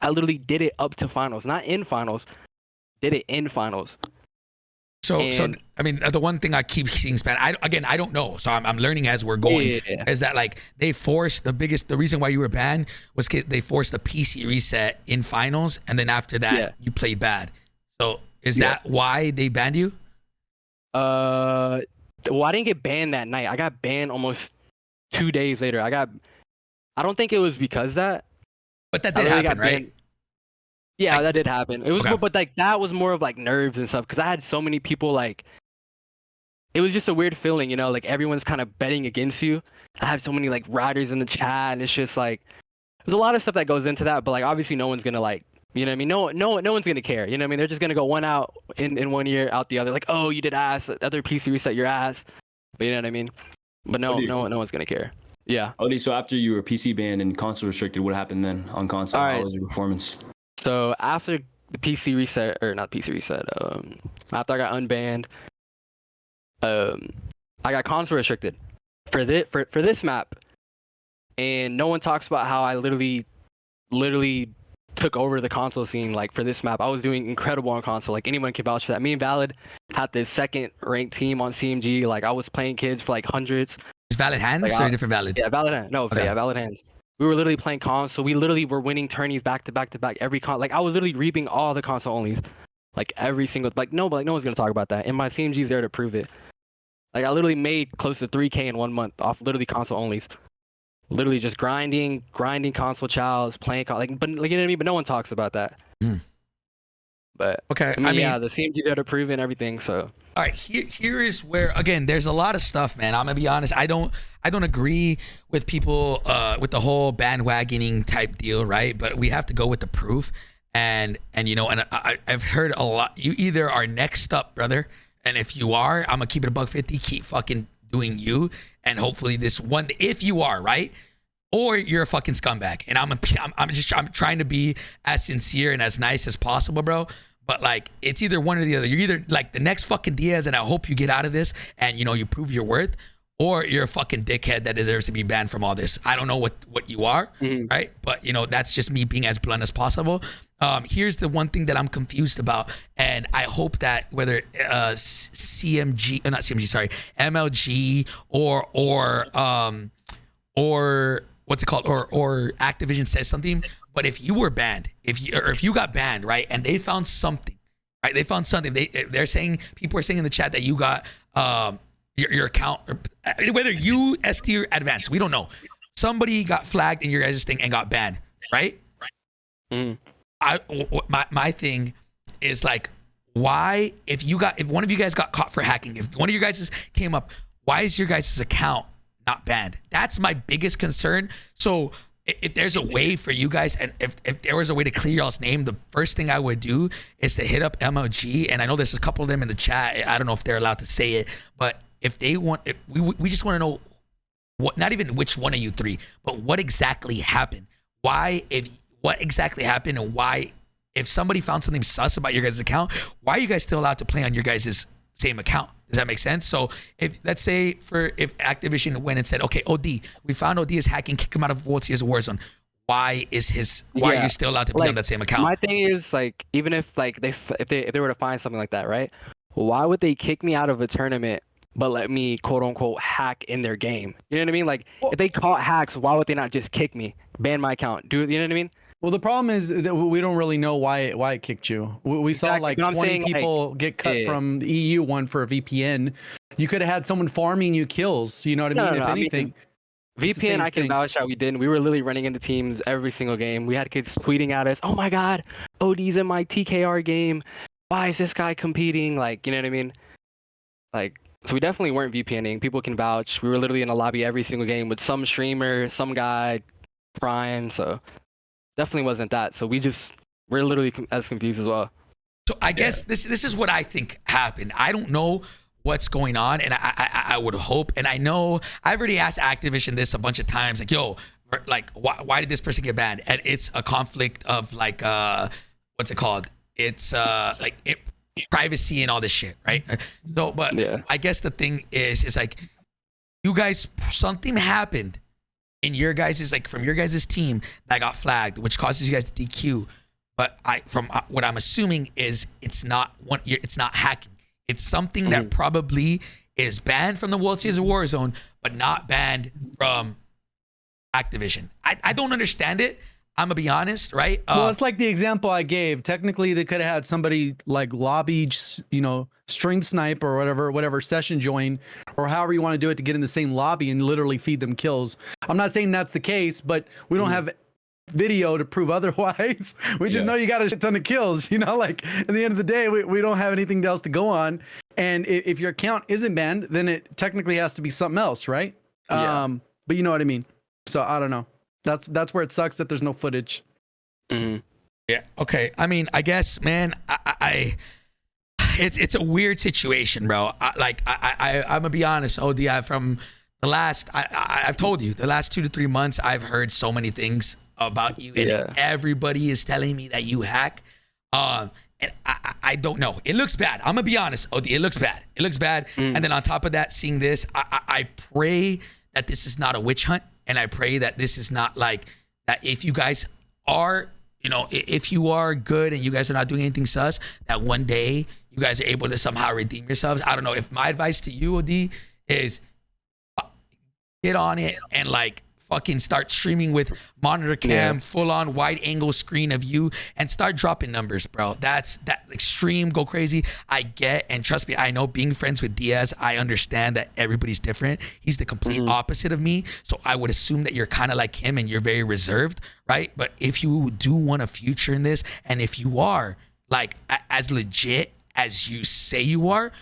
D: I literally did it up to finals, not in finals. Did it in finals.
A: So I mean, the one thing I keep seeing spam. I don't know. So I'm learning as we're going.
D: Yeah.
A: Is that like they forced the reason why you were banned was they forced the PC reset in finals, and then after that you played bad. So is that why they banned you?
D: Well, I didn't get banned that night. I got banned almost 2 days later. I don't think it was because that.
A: But that did happen, right?
D: Banned. Yeah, that did happen. It was, but like that was more of like nerves and stuff because I had so many people like. It was just a weird feeling, you know, like everyone's kind of betting against you. I have so many like riders in the chat, and it's just like there's a lot of stuff that goes into that. But like obviously, no one's gonna like. You know what I mean? No one's gonna care. You know what I mean? They're just gonna go one out in 1 year, out the other. Like, oh, you did ass. The other PC reset your ass. But you know what I mean? But no one's gonna care. Yeah.
C: OD, so after you were PC banned and console restricted, what happened then on console? How was your performance?
D: So after the PC reset, or not PC reset, after I got unbanned, I got console restricted for this map, and no one talks about how I literally took over the console scene. Like for this map, I was doing incredible on console. Like anyone can vouch for that. Me and Valid had the second ranked team on CMG. Like I was playing kids for like hundreds.
A: Is Valid hands or a different Valid?
D: Yeah, Valid hands. No, okay. Yeah, Valid hands. We were literally playing console. We literally were winning tourneys back to back to back. Every like I was literally reaping all the console onlys. Like every single no one's gonna talk about that. And my CMG's there to prove it. Like I literally made close to 3K in 1 month off literally console onlys. Literally just grinding console chows, playing like, but like you know what I mean. But no one talks about that. But
A: okay,
D: I mean, yeah, the CMG's there to prove it and everything. So
A: all right, here is where again, there's a lot of stuff, man. I'm gonna be honest. I don't agree with people with the whole bandwagoning type deal, right? But we have to go with the proof, and you know, and I've heard a lot. You either are next up, brother, and if you are, I'm gonna keep it $150. Keep fucking doing you, and hopefully this one, if you are right, or you're a fucking scumbag, and I'm trying to be as sincere and as nice as possible, bro. But like it's either one or the other. You're either like the next fucking Diaz, and I hope you get out of this and you know you prove your worth, or you're a fucking dickhead that deserves to be banned from all this. I don't know what you are, right? But you know that's just me being as blunt as possible. Here's the one thing that I'm confused about, and I hope that whether CMG, not CMG, sorry, MLG or what's it called, or Activision says something. But if you were banned, if you got banned, right, and they found something, right? They found something. They're saying, people are saying in the chat that you got your account, whether you ST or advanced, we don't know. Somebody got flagged in your guys' thing and got banned, right? My thing is like, why, if one of you guys got caught for hacking, if one of you guys came up, why is your guys' account not banned? That's my biggest concern. So if there's a way for you guys, and if there was a way to clear y'all's name, the first thing I would do is to hit up MLG. And I know there's a couple of them in the chat. I don't know if they're allowed to say it, but if they want, we just want to know what, not even which one of you three, but what exactly happened. What exactly happened, and why, if somebody found something sus about your guys' account, why are you guys still allowed to play on your guys' same account? Does that make sense? So if, let's say, if Activision went and said, okay, OD, we found OD is hacking, kick him out of World Series of Warzone. Why are you still allowed to be on that same account?
D: My thing is, like, even if like if they were to find something like that, right? Why would they kick me out of a tournament but let me quote unquote hack in their game? You know what I mean? Like, if they caught hacks, why would they not just kick me, ban my account? You know what I mean?
B: Well, the problem is that we don't really know why it kicked you. We saw like 20 people get cut from the EU one for a VPN. You could have had someone farming you kills. You know what I mean? If anything.
D: VPN, I can vouch that we didn't. We were literally running into teams every single game. We had kids tweeting at us, "Oh my God, OD's in my TKR game. Why is this guy competing?" Like, you know what I mean? Like, so we definitely weren't VPNing. People can vouch. We were literally in a lobby every single game with some streamer, some guy, Brian. So definitely wasn't that. So we're literally as confused as well.
A: So I guess this is what I think happened. I don't know what's going on, and I would hope, and I know I've already asked Activision this a bunch of times, like, yo, like, why did this person get banned? And it's a conflict of like what's it called? It's privacy and all this shit, right? So, but I guess the thing is like, you guys, something happened in your guys' like from your guys' team that got flagged, which causes you guys to DQ. But from what I'm assuming is it's not hacking. It's something that probably is banned from the World Series of Warzone, but not banned from Activision. I don't understand it. I'm gonna be honest, right?
B: Well, it's like the example I gave. Technically, they could have had somebody like lobby, stream snipe or whatever session join, or however you want to do it to get in the same lobby and literally feed them kills. I'm not saying that's the case, but we don't have video to prove otherwise. We just know you got a shit ton of kills. Like at the end of the day, we don't have anything else to go on. And if your account isn't banned, then it technically has to be something else, right? But you know what I mean. So I don't know. That's where it sucks that there's no footage.
A: Yeah. Okay. I mean, I guess, man, it's a weird situation, bro. I'm gonna be honest, OD. From the last, I've told you, the last 2 to 3 months, I've heard so many things about you, and everybody is telling me that you hack. And I don't know. It looks bad. I'm gonna be honest, OD. It looks bad. It looks bad. And then on top of that, seeing this, I pray that this is not a witch hunt. And I pray that this is not like that. If you guys are, if you are good and you guys are not doing anything sus, that one day you guys are able to somehow redeem yourselves. I don't know. If my advice to you, OD, is get on it and like fucking start streaming with monitor cam, full on wide angle screen of you, and start dropping numbers, bro. That extreme, go crazy. I get, and trust me, I know, being friends with Diaz, I understand that everybody's different. He's the complete opposite of me. So I would assume that you're kind of like him and you're very reserved, right? But if you do want a future in this, and if you are like as legit as you say you are,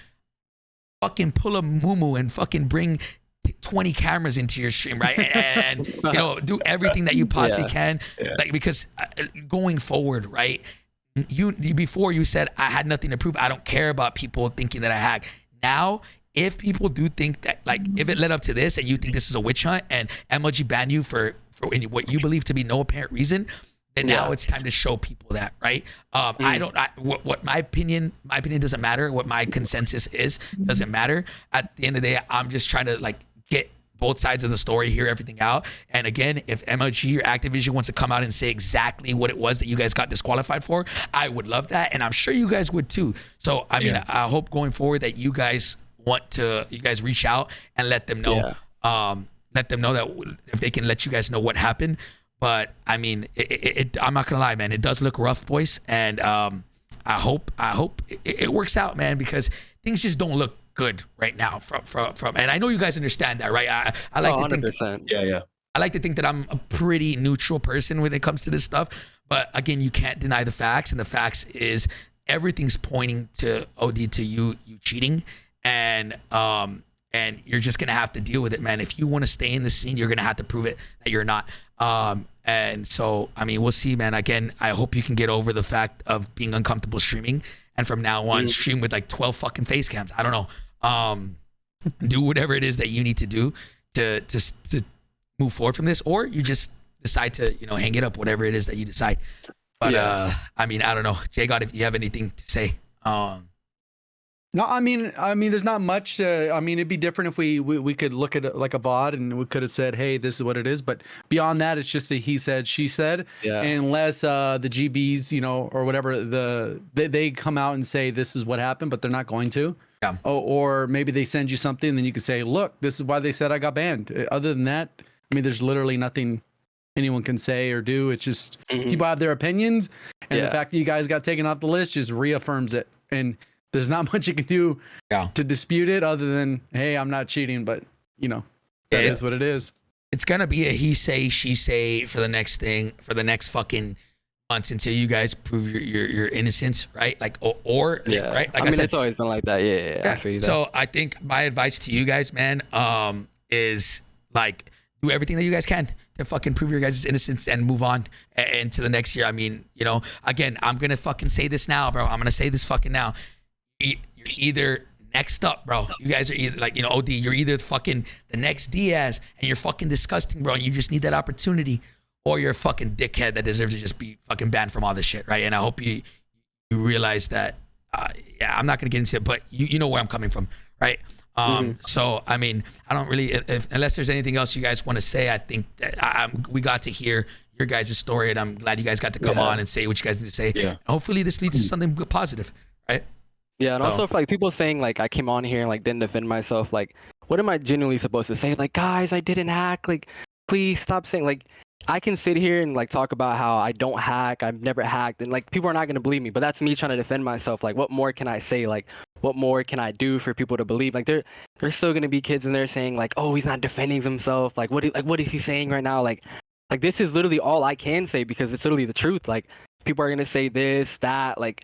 A: fucking pull a muumuu and fucking bring 20 cameras into your stream, right? And do everything that you possibly can, like, because going forward, right? You before you said I had nothing to prove. I don't care about people thinking that I hack. Now, if people do think that, like, if it led up to this and you think this is a witch hunt and MLG banned you for what you believe to be no apparent reason, then now it's time to show people that, right? What my opinion doesn't matter. What my consensus is doesn't matter. At the end of the day, I'm just trying to like get both sides of the story, hear everything out. And again, if MLG or Activision wants to come out and say exactly what it was that you guys got disqualified for, I would love that, and I'm sure you guys would too. So I mean, I hope going forward that you guys reach out and let them know, let them know that if they can let you guys know what happened. But I mean, I'm not gonna lie, man, it does look rough, boys, and I hope it works out, man, because things just don't look good right now from and I know you guys understand that, right? I like to think
D: 100%.
C: Yeah.
A: I like to think that I'm a pretty neutral person when it comes to this stuff, but again, you can't deny the facts, and the facts is everything's pointing to OD, to you cheating, and you're just gonna have to deal with it, man. If you want to stay in the scene, you're gonna have to prove it that you're not. And so, I mean, we'll see, man. Again, I hope you can get over the fact of being uncomfortable streaming, and from now on, stream with like 12 fucking face cams. I don't know. Do whatever it is that you need to do to move forward from this, or you just decide to, hang it up, whatever it is that you decide. But I mean, I don't know, JGOD, if you have anything to say.
B: No, I mean, there's not much. I mean, it'd be different if we could look at it like a VOD and we could have said, hey, this is what it is. But beyond that, it's just a he said, she said.
D: Yeah.
B: Unless the GBs, or whatever, they come out and say this is what happened, but they're not going to.
A: Yeah.
B: Or maybe they send you something, and then you can say, look, this is why they said I got banned. Other than that, I mean, there's literally nothing anyone can say or do. It's just people have their opinions, and the fact that you guys got taken off the list just reaffirms it. And there's not much you can do to dispute it other than, hey, I'm not cheating, but that is what it is.
A: It's gonna be a he say, she say for the next fucking months until you guys prove your innocence, right? Like right? Like
D: I mean, it's always been like that. Yeah. I feel you there.
A: So I think my advice to you guys, man, is like do everything that you guys can to fucking prove your guys' innocence and move on and to the next year. I mean, again, I'm gonna fucking say this now, bro. I'm gonna say this fucking now. You're either next up, bro. You guys are either like, OD, you're either fucking the next Diaz and you're fucking disgusting, bro. And you just need that opportunity, or you're a fucking dickhead that deserves to just be fucking banned from all this shit, right? And I hope you realize that. I'm not gonna get into it, but you know where I'm coming from, right? So I mean, I don't really, unless there's anything else you guys want to say, I think that we got to hear your guys' story, and I'm glad you guys got to come on and say what you guys need to say. And hopefully this leads to something good, positive, right?
D: Yeah, and also for like people saying like I came on here and like didn't defend myself, like what am I genuinely supposed to say? Like, guys, I didn't hack. Like, please stop saying, like, I can sit here and like talk about how I don't hack, I've never hacked, and like people are not gonna believe me. But that's me trying to defend myself. Like, what more can I say? Like, what more can I do for people to believe? Like, there's still gonna be kids in there saying like, oh, he's not defending himself. Like, what is he saying right now? Like this is literally all I can say because it's literally the truth. Like, people are gonna say this, that, like.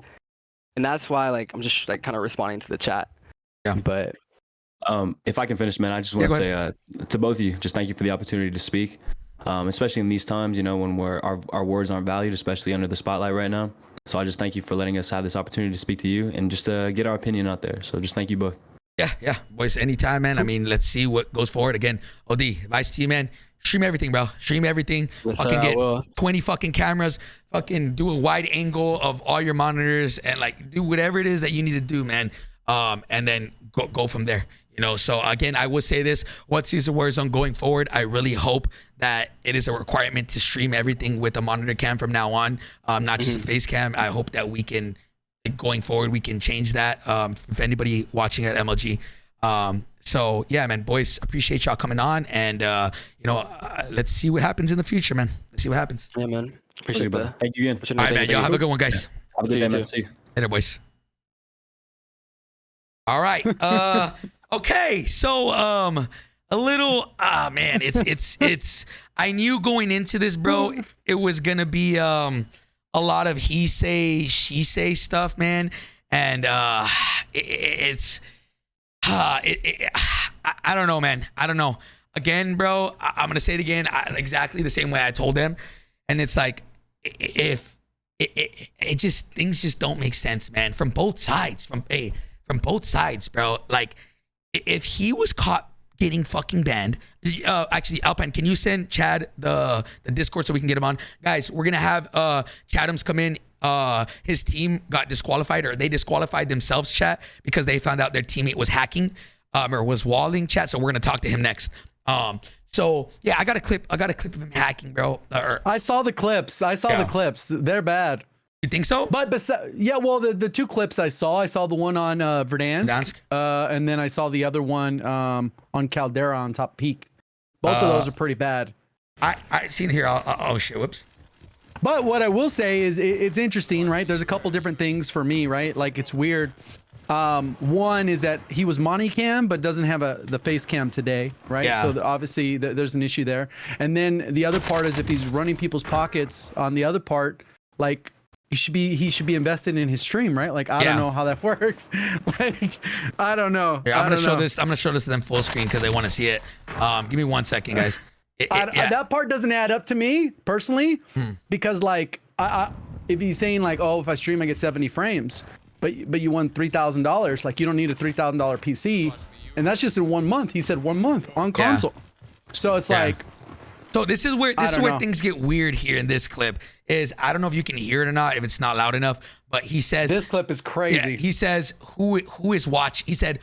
D: And that's why, like, I'm just like kind of responding to the chat. Yeah. But
C: if I can finish, man, I just want to say to both of you, just thank you for the opportunity to speak, especially in these times, when our words aren't valued, especially under the spotlight right now. So I just thank you for letting us have this opportunity to speak to you and just get our opinion out there. So just thank you both.
A: Yeah, boys, anytime, man. I mean, let's see what goes forward. Again, OD, advice to you, man. Stream everything, bro. Stream everything.
D: Yes,
A: fucking get 20 fucking cameras. Fucking do a wide angle of all your monitors and like do whatever it is that you need to do, man. And then go from there. So again, I will say this: World Series of Warzone going forward, I really hope that it is a requirement to stream everything with a monitor cam from now on, not just a face cam. I hope that we can, going forward, we can change that. If anybody watching at MLG. So yeah, man, boys, appreciate y'all coming on, and let's see what happens in the future, man. Let's see what happens.
D: Yeah, man. Appreciate it.
C: Thank you again.
A: All right, man. Y'all have a good one, guys.
C: Have a good day, man. See you
A: later, boys. All right. Okay. So a little man, it's I knew going into this, bro, it was gonna be a lot of he say, she say stuff, man, and I don't know, man. I don't know. Again, bro, I'm gonna say it again, exactly the same way I told them, and it's like if things just don't make sense, man, from both sides, from both sides, bro. Like if he was caught getting fucking banned, actually, Alpine, can you send Chad the Discord so we can get him on? Guys, we're gonna have Chadams come in. His team got disqualified, or they disqualified themselves, chat, because they found out their teammate was hacking or was walling, chat. So we're gonna talk to him next. So yeah, I got a clip of him hacking, bro.
B: I saw the clips. The clips. They're bad.
A: You think so?
B: But yeah, well, the two clips I saw the one on Verdansk, and then I saw the other one on Caldera on Top Peak. Both of those are pretty bad.
A: I seen here. Oh shit! Whoops.
B: But what I will say is it's interesting, right? There's a couple different things for me, right? Like it's weird. One is that he was money cam, but doesn't have the face cam today, right?
A: Yeah.
B: So obviously there's an issue there. And then the other part is if he's running people's pockets on the other part, like he should be invested in his stream, right? Like I don't know how that works. Like I don't know.
A: Here, I'm gonna show this. I'm gonna show this to them full screen because they want to see it. Give me 1 second, guys.
B: That part doesn't add up to me personally, because like if he's saying like, oh, if I stream I get 70 frames, but you won $3,000, like you don't need a $3,000 PC, and that's just in 1 month. He said 1 month on console, so it's like.
A: So this is where things get weird here in this clip. Is I don't know if you can hear it or not, if it's not loud enough, but he says
B: this clip is crazy.
A: Yeah, he says who is watching. He said,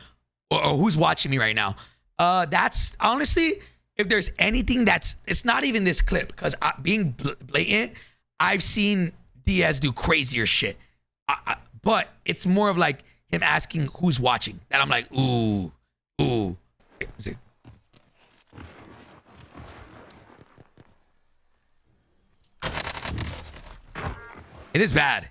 A: or who's watching me right now. That's honestly, if there's anything it's not even this clip, because being blatant, I've seen Diaz do crazier shit. But it's more of like him asking who's watching. That I'm like, ooh. See. It is bad.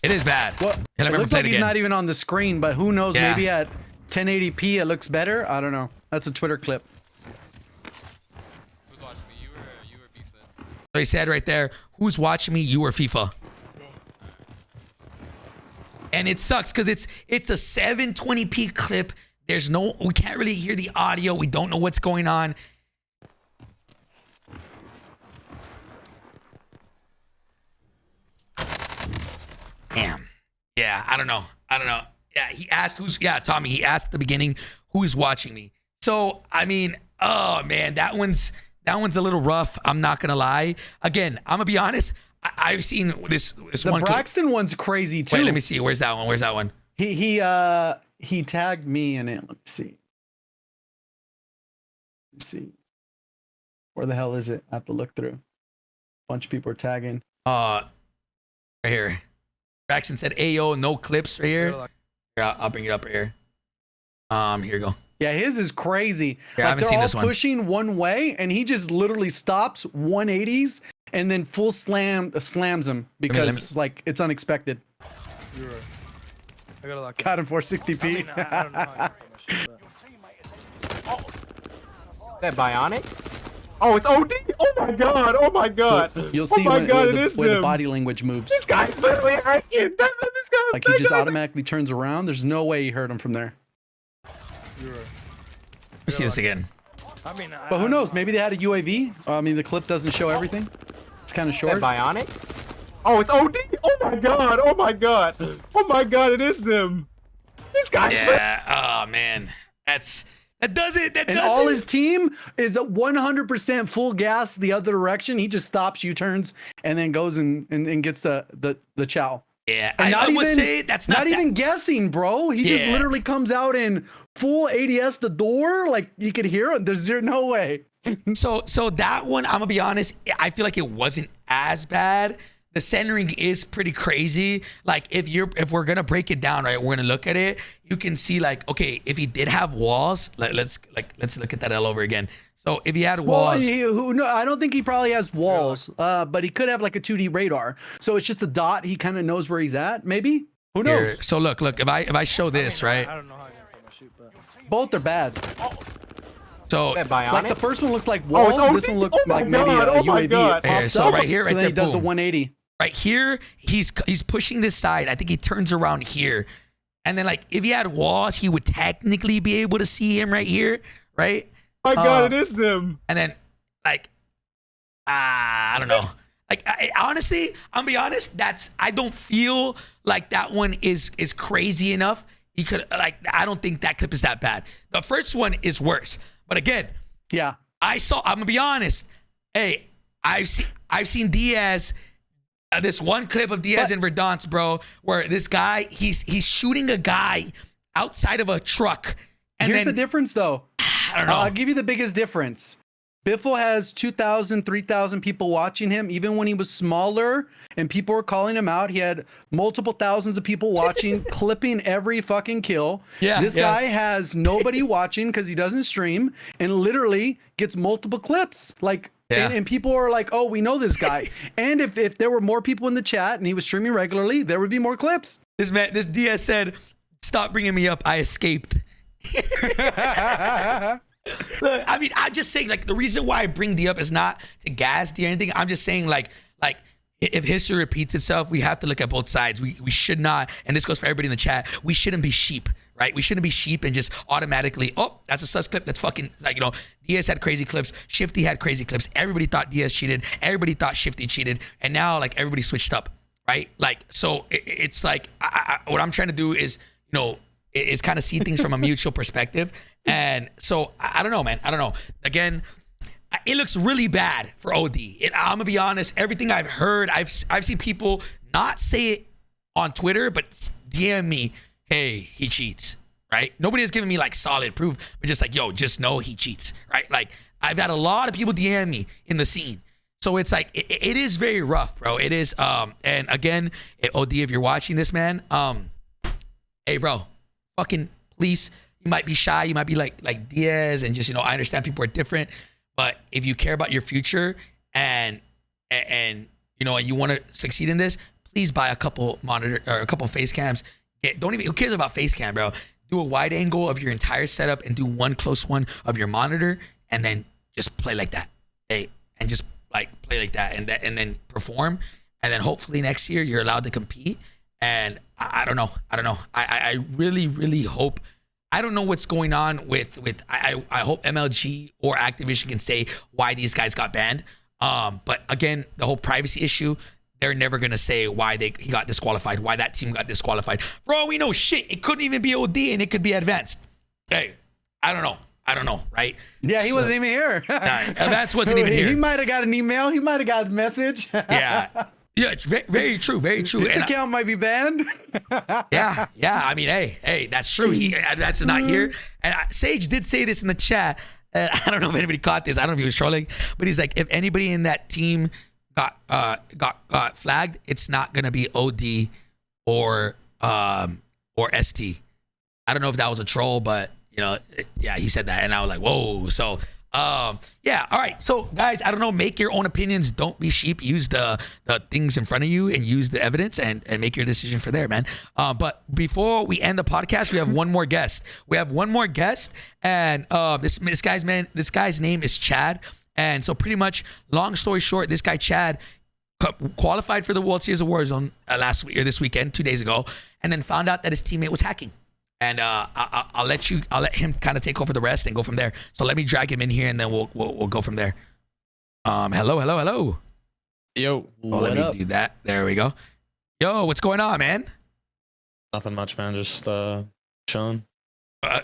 A: It is bad.
B: Well,
A: it
B: looks like he's not even on the screen, but who knows? Yeah. Maybe at 1080p it looks better. I don't know. That's a Twitter clip.
E: Who's watching me? You or FIFA?
A: So he said right there, who's watching me? You or FIFA? And it sucks because it's a 720p clip. We can't really hear the audio. We don't know what's going on. Damn. Yeah, I don't know. Yeah, he asked Tommy, he asked at the beginning, who's watching me? So, I mean, oh man, that one's a little rough. I'm not gonna lie. Again, I'm gonna be honest. I've seen this
B: the
A: one.
B: The Braxton one's crazy too.
A: Wait, let me see. Where's that one?
B: He tagged me in it. Let me see. Where the hell is it? I have to look through. A bunch of people are tagging.
A: Right here. Braxton said, "Ayo, no clips right here." Here, I'll bring it up right here. Here you go.
B: Yeah, his is crazy.
A: Yeah, I haven't seen this one.
B: Pushing one way, and he just literally stops 180s and then full slams him because like it's unexpected.
F: You're right. I gotta lock.
B: Got him 460p.
F: I mean, I don't know how
G: That bionic? Oh, it's OD! Oh my god! Oh my god!
B: So you'll see
G: where
B: the body language moves.
G: This guy's literally hacking! This guy,
B: like he just automatically turns around. There's no way he hurt him from there.
F: You're right.
A: Let me see this again.
F: I mean,
B: but who knows? Maybe they had a UAV. I mean, the clip doesn't show everything. It's kind of short.
G: That bionic? Oh, it's OD! Oh my god! Oh my god! Oh my god! It is them! This guy.
A: Yeah. Oh man, that does it.
B: And all his team is at 100% full gas the other direction. He just stops, U-turns, and then goes and gets the chow.
A: Yeah, I would say that's not
B: even guessing, bro. He just literally comes out in full ADS the door, like you could hear it. There's no way.
A: So that one, I'm gonna be honest, I feel like it wasn't as bad. The centering is pretty crazy. Like if we're gonna break it down, right, we're gonna look at it. You can see like, okay, if he did have walls, let's look at that all over again. So if he had walls,
B: no, I don't think he probably has walls, but he could have like a 2D radar. So it's just a dot. He kind of knows where he's at. Maybe. Who knows?
A: Here, so look, if I show this, right?
F: I don't know how to shoot, but
B: both are bad.
A: So
B: like the first one looks like walls. This one looks like maybe a UAV.
A: Here, so right here,
B: so
A: right
B: then
A: there,
B: he does the 180.
A: Right here, he's pushing this side. I think he turns around here. And then like if he had walls, he would technically be able to see him right here, right?
G: Oh my god, it is them.
A: And then like I don't know. Like honestly, I'm gonna be honest, I don't feel like that one is crazy enough. He could I don't think that clip is that bad. The first one is worse. But again,
B: yeah.
A: I'm gonna be honest. Hey, I've seen Diaz. This one clip of Diaz and Verdansk, bro, where this guy he's shooting a guy outside of a truck. And
B: here's the difference, though.
A: I don't know.
B: I'll give you the biggest difference. Biffle has 2,000, 3,000 people watching him. Even when he was smaller and people were calling him out, he had multiple thousands of people watching, clipping every fucking kill.
A: Yeah,
B: this guy has nobody watching because he doesn't stream and literally gets multiple clips. Like,
A: Yeah.
B: And people are like, oh, we know this guy. And if there were more people in the chat and he was streaming regularly, there would be more clips.
A: This Diaz said, "Stop bringing me up. I escaped." Look, I mean, I just saying, like, the reason why I bring D up is not to gas D or anything. I'm just saying, like if history repeats itself, we have to look at both sides. We should not, and this goes for everybody in the chat, we shouldn't be sheep, right? We shouldn't be sheep and just automatically, oh, that's a sus clip. That's fucking, like, you know, Diaz had crazy clips. Shifty had crazy clips. Everybody thought Diaz cheated. Everybody thought Shifty cheated. And now, like, everybody switched up, right? Like, so it's like, what I'm trying to do is, you know, is kind of see things from a mutual perspective. And so I don't know, man. I don't know. Again, it looks really bad for OD. I'm gonna be honest. Everything I've heard, I've seen people not say it on Twitter, but DM me, "Hey, he cheats." Right? Nobody has given me like solid proof, but just like, "Yo, just know he cheats." Right? Like, I've had a lot of people DM me in the scene. So it's like it is very rough, bro. It is. And again, OD, if you're watching this, man, hey, bro, fucking please. You might be shy. You might be like Diaz, and just, you know, I understand people are different. But if you care about your future and you know, and you want to succeed in this, please buy a couple monitor or a couple face cams. Don't even, who cares about face cam, bro? Do a wide angle of your entire setup and do one close one of your monitor, and then just play like that. Hey, and just like play like that, and then perform, and then hopefully next year you're allowed to compete. And I don't know. I really hope. I don't know what's going on with I hope MLG or Activision can say why these guys got banned. But again, the whole privacy issue, they're never gonna say why he got disqualified, why that team got disqualified. For all we know, shit, it couldn't even be OD and it could be Advanced. Hey, I don't know, right?
B: Yeah, he wasn't even here.
A: Advanced wasn't even here.
B: He might have got an email. He might have got a message.
A: Yeah, it's very true, very true.
B: His account might be banned.
A: yeah. I mean, hey, that's true. That's not here. And Sage did say this in the chat. And I don't know if anybody caught this. I don't know if he was trolling, but he's like, if anybody in that team got flagged, it's not gonna be OD or ST. I don't know if that was a troll, but you know, yeah, he said that, and I was like, whoa. So. Yeah, all right, so guys, I don't know, make your own opinions. Don't be sheep. Use the things in front of you and use the evidence and make your decision for there, man. But before we end the podcast, we have one more guest. And this guy's name is Chad. And so pretty much, long story short, this guy Chad qualified for the World Series of Warzone last week or this weekend, 2 days ago, and then found out that his teammate was hacking. And I'll let him kind of take over the rest and go from there. So let me drag him in here, and then we'll go from there. Hello.
H: Yo,
A: let me do that. There we go. Yo, what's going on, man?
H: Nothing much, man. Just chilling.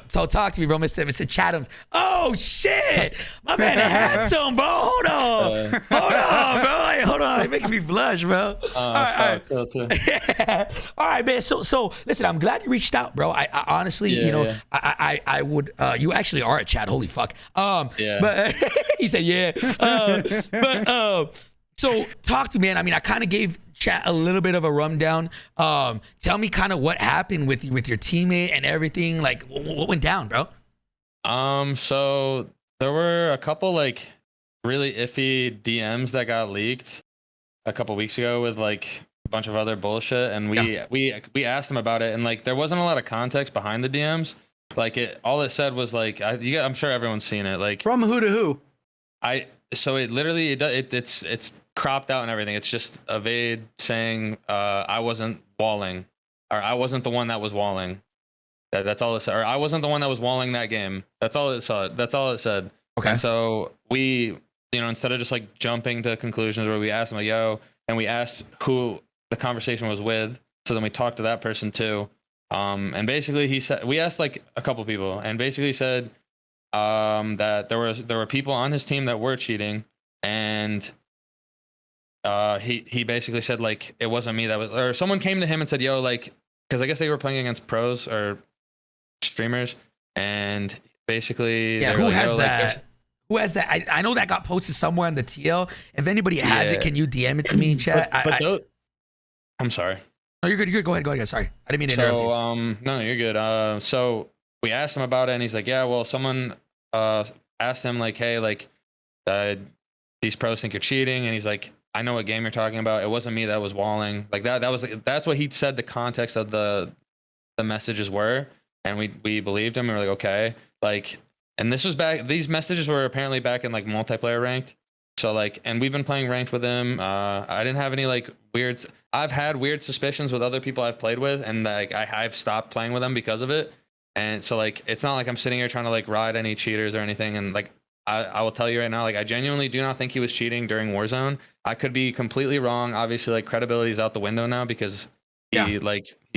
A: So talk to me, bro, Mr. Chatham's. Oh shit, my man had some, bro. Hold on, bro. Hey, hold on, you're making me blush, bro. All right. All right, man. So listen, I'm glad you reached out, bro. I honestly, I would. You actually are a Chat. Holy fuck. But he said, yeah. So talk to me, man. I mean, I kind of gave Chat a little bit of a rundown. Tell me kind of what happened with your teammate and everything. Like, what went down, bro?
H: So there were a couple like really iffy DMs that got leaked a couple weeks ago with like a bunch of other bullshit, and we asked them about it, and like there wasn't a lot of context behind the DMs. Like all it said was like, I'm sure everyone's seen it. Like
B: from who to who?
H: So it literally it's cropped out and everything. It's just Evade saying I wasn't walling, or I wasn't the one that was walling. That's all it said. Or I wasn't the one that was walling that game. That's all it said. Okay. And so we, instead of just like jumping to conclusions, where we asked him like, yo, and we asked who the conversation was with. So then we talked to that person too. And basically he said, we asked like a couple people, and basically said that there were people on his team that were cheating, and he basically said like it wasn't me that was, or someone came to him and said, yo, like, because I guess they were playing against pros or streamers, and basically
A: who has that? Who has that? I know that got posted somewhere on the TL. If anybody has it, can you DM it to me in chat?
H: I'm sorry.
A: No, you're good. Go ahead. Sorry, I didn't mean to interrupt you.
H: No, you're good. So we asked him about it, and he's like, yeah, well, someone asked him like, hey, like, did these pros think you're cheating, and he's like, I know what game you're talking about. It wasn't me that was walling. Like that's what he said. The context of the messages were, and we believed him. And we're like, okay, like, and this was back. These messages were apparently back in like multiplayer ranked. So like, and we've been playing ranked with him. I didn't have any like weird. I've had weird suspicions with other people I've played with, and like I've stopped playing with them because of it. And so like, it's not like I'm sitting here trying to like ride any cheaters or anything. And like, I will tell you right now, like, I genuinely do not think he was cheating during Warzone. I could be completely wrong. Obviously, like, credibility is out the window now because he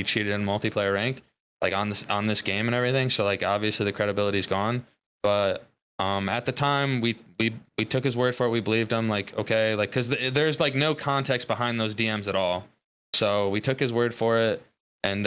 H: cheated in multiplayer ranked, like on this game and everything. So like, obviously the credibility's gone. But at the time, we took his word for it. We believed him. Like, okay, like, because there's like no context behind those DMs at all. So we took his word for it, and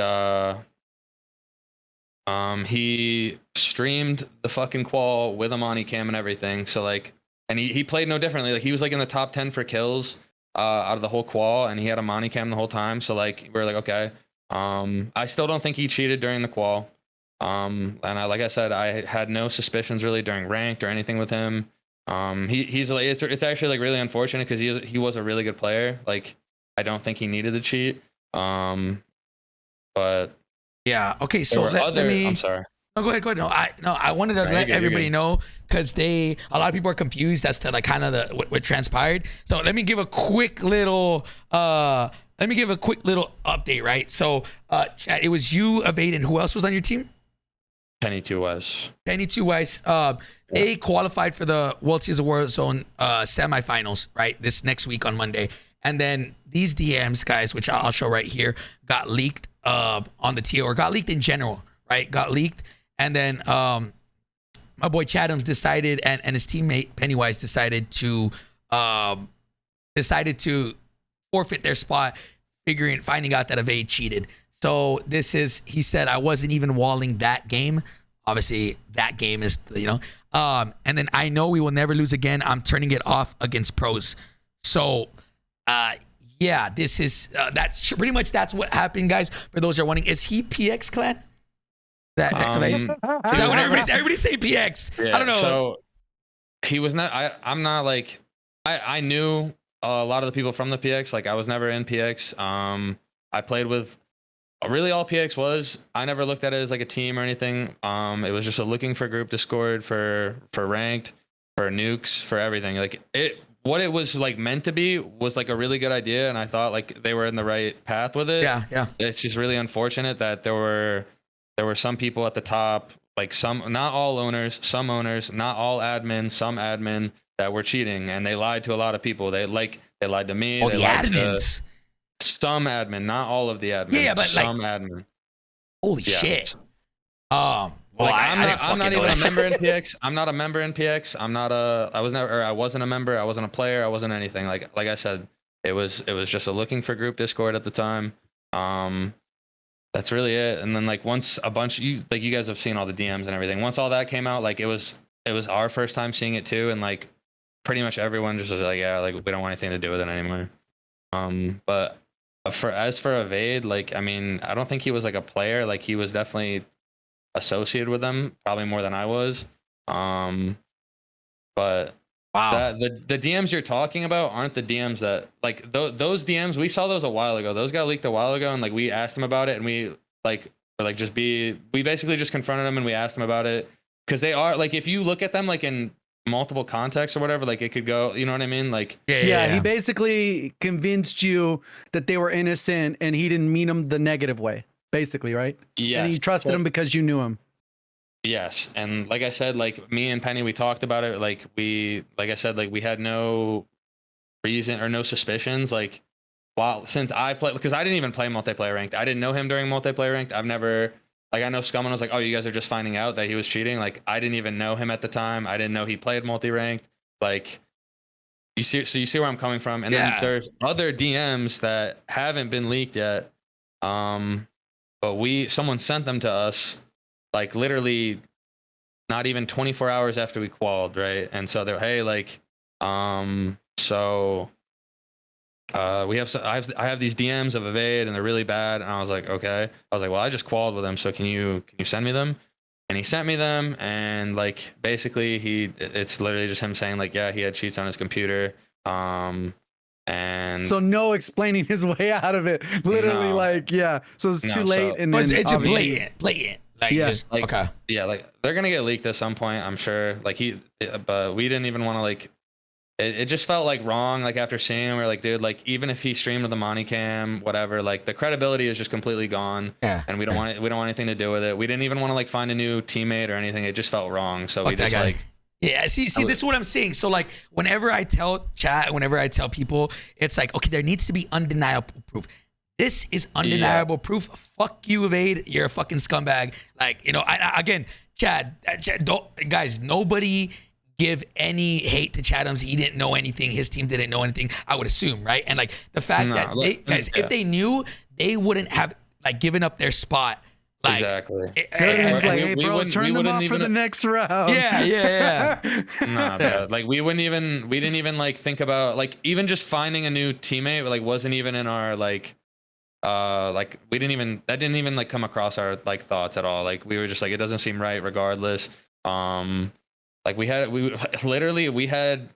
H: he streamed the fucking qual with a Monty cam and everything. So like, and he played no differently. Like, he was like in the top 10 for kills out of the whole qual, and he had a Monty cam the whole time. So like, we're like, okay. I still don't think he cheated during the qual. And like I said, I had no suspicions really during ranked or anything with him. He's like, it's actually like really unfortunate because he was a really good player. Like, I don't think he needed to cheat. But
A: yeah. Okay. So let me.
H: I'm sorry.
A: No, go ahead. No, I wanted to let everybody know because a lot of people are confused as to like kind of what transpired. So let me give a quick little update, right? So chat, it was you, Evade, and who else was on your team?
H: Penny 2 Wise.
A: They qualified for the World Series of Warzone semifinals, right? This next week on Monday. And then these DMs, guys, which I'll show right here, got leaked on the TL, or got leaked in general, right? Got leaked. And then my boy Chatham's decided, and his teammate Pennywise decided to forfeit their spot, finding out that Evade cheated. So he said, I wasn't even walling that game. Obviously, that game is, and then I know we will never lose again. I'm turning it off against pros. So, yeah, this is, that's pretty much, that's what happened, guys. For those who are wondering, is he PX clan? Is that what everybody say PX?
H: Yeah,
A: I don't know.
H: So he was not, I'm not like, I knew a lot of the people from the PX. Like, I was never in PX. I played with really all PX was. I never looked at it as like a team or anything. It was just a looking for group Discord for ranked, for nukes, for everything. Like, what it was like meant to be was like a really good idea, and I thought like they were in the right path with it.
A: Yeah.
H: It's just really unfortunate that there were some people at the top, like not all owners, some owners, not all admins, some admin that were cheating, and they lied to a lot of people. They lied to me.
A: Oh, the admins.
H: Some admin, not all of the admins.
A: Yeah, but
H: some admin.
A: Holy shit.
H: Well, like, I'm not even a member in PX. I'm not a member in PX. I wasn't a member. I wasn't a player. I wasn't anything. Like I said, it was just a looking for group Discord at the time. That's really it. And then like once a bunch, you guys have seen all the DMs and everything. Once all that came out, like it was our first time seeing it too, and like pretty much everyone just was like, yeah, like we don't want anything to do with it anymore. But as for Evade, like, I mean, I don't think he was like a player. Like, he was definitely associated with them, probably more than I was. But
A: wow,
H: the DMs you're talking about aren't the DMs that like those DMs. We saw those a while ago. Those got leaked a while ago, and like we asked them about it, and we basically just confronted them and we asked them about it, because they are like, if you look at them like in multiple contexts or whatever, like it could go, you know what I mean? Like,
B: yeah, he basically convinced you that they were innocent, and he didn't mean them the negative way, basically, right?
H: Yes.
B: And he trusted him because you knew him.
H: Yes. And like I said, like me and Penny, we talked about it. Like we had no reason or no suspicions. Like, since I played, because I didn't even play multiplayer ranked. I didn't know him during multiplayer ranked. I've never, like, I know Scumman was like, oh, you guys are just finding out that he was cheating. Like, I didn't even know him at the time. I didn't know he played multi-ranked. Like, you see where I'm coming from. And then there's other DMs that haven't been leaked yet. But someone sent them to us, like, literally not even 24 hours after we qualled, right? And so they're, hey, like, I have these DMs of Evade, and they're really bad. And I was like, okay. I was like, well, I just qualled with them, so can you send me them? and he sent me them, and like basically it's literally just him saying like, yeah, he had cheats on his computer. And
B: so no explaining his way out of it. Literally,
H: No.
B: like, yeah. So it's too late, and
A: Well,
B: then
A: it's just
B: obviously-
A: blatant. Like,
B: Yeah.
A: just,
H: like,
A: okay.
H: yeah, like they're gonna get leaked at some point, I'm sure. Like but we didn't even want to like. It just felt like wrong. Like after seeing, we're like, dude, like even if he streamed with the Monty Cam, whatever, like the credibility is just completely gone.
A: Yeah.
H: And we don't want it. We don't want anything to do with it. We didn't even want to like find a new teammate or anything. It just felt wrong. So we
A: Fuck that
H: just
A: guy.
H: like.
A: Yeah, see, this is what I'm saying. So like, whenever I tell chat, whenever I tell people, it's like, okay, there needs to be undeniable proof. This is undeniable proof. Fuck you, Evade. You're a fucking scumbag. Like, you know, again, Chad, don't, guys, nobody give any hate to Chadams. He didn't know anything. His team didn't know anything, I would assume, right? And like the fact that they, guys, if they knew, they wouldn't have like given up their spot. Like,
H: Exactly.
B: It's like, hey, bro,
H: wouldn't-
B: turn
H: we
B: them
H: wouldn't
B: off for
H: even-
B: the next round.
A: Yeah.
H: Nah, bro. Like we didn't even like think about like even just finding a new teammate like wasn't even in our like we didn't even like come across our like thoughts at all. Like we were just like, it doesn't seem right regardless. Like we had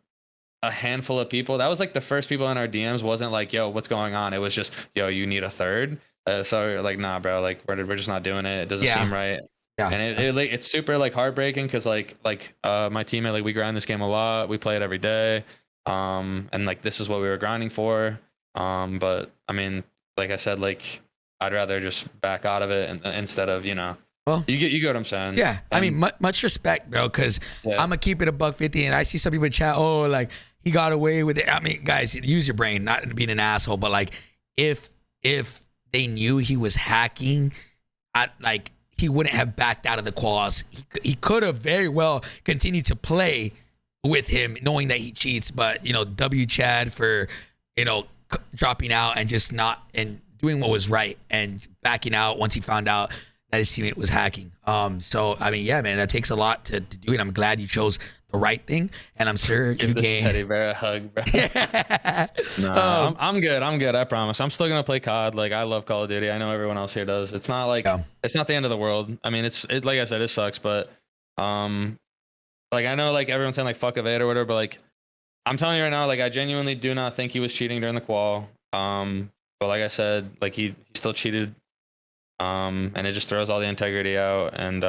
H: a handful of people. That was like the first people in our DMs wasn't like, yo, what's going on? It was just, yo, you need a third. So like, nah, bro, like we're just not doing it. It doesn't seem right.
A: Yeah.
H: And it's super like heartbreaking because like my teammate, like we grind this game a lot. We play it every day. And like this is what we were grinding for. But I mean, like I said, like I'd rather just back out of it instead of, you know.
A: Well,
H: you get what I'm saying.
A: Yeah, I mean, much respect, bro, because I'm gonna keep it $150, and I see some people chat, oh, like he got away with it. I mean, guys, use your brain, not being an asshole, but like if they knew he was hacking, like he wouldn't have backed out of the quals. He could have very well continued to play with him, knowing that he cheats. But you know, W Chad for dropping out and just not and doing what was right and backing out once he found out that his teammate was hacking. So I mean, yeah, man, that takes a lot to do it. I'm glad you chose the right thing, and I'm sure
H: Give
A: you
H: this
A: gained.
H: teddy bear a hug, bro. I'm good. I promise. I'm still gonna play COD. Like I love Call of Duty. I know everyone else here does. It's not like it's not the end of the world. I mean, it like I said, it sucks, but like I know like everyone's saying like fuck Evade or whatever, but like I'm telling you right now, like I genuinely do not think he was cheating during the qual. But like I said, like he still cheated. And it just throws all the integrity out. And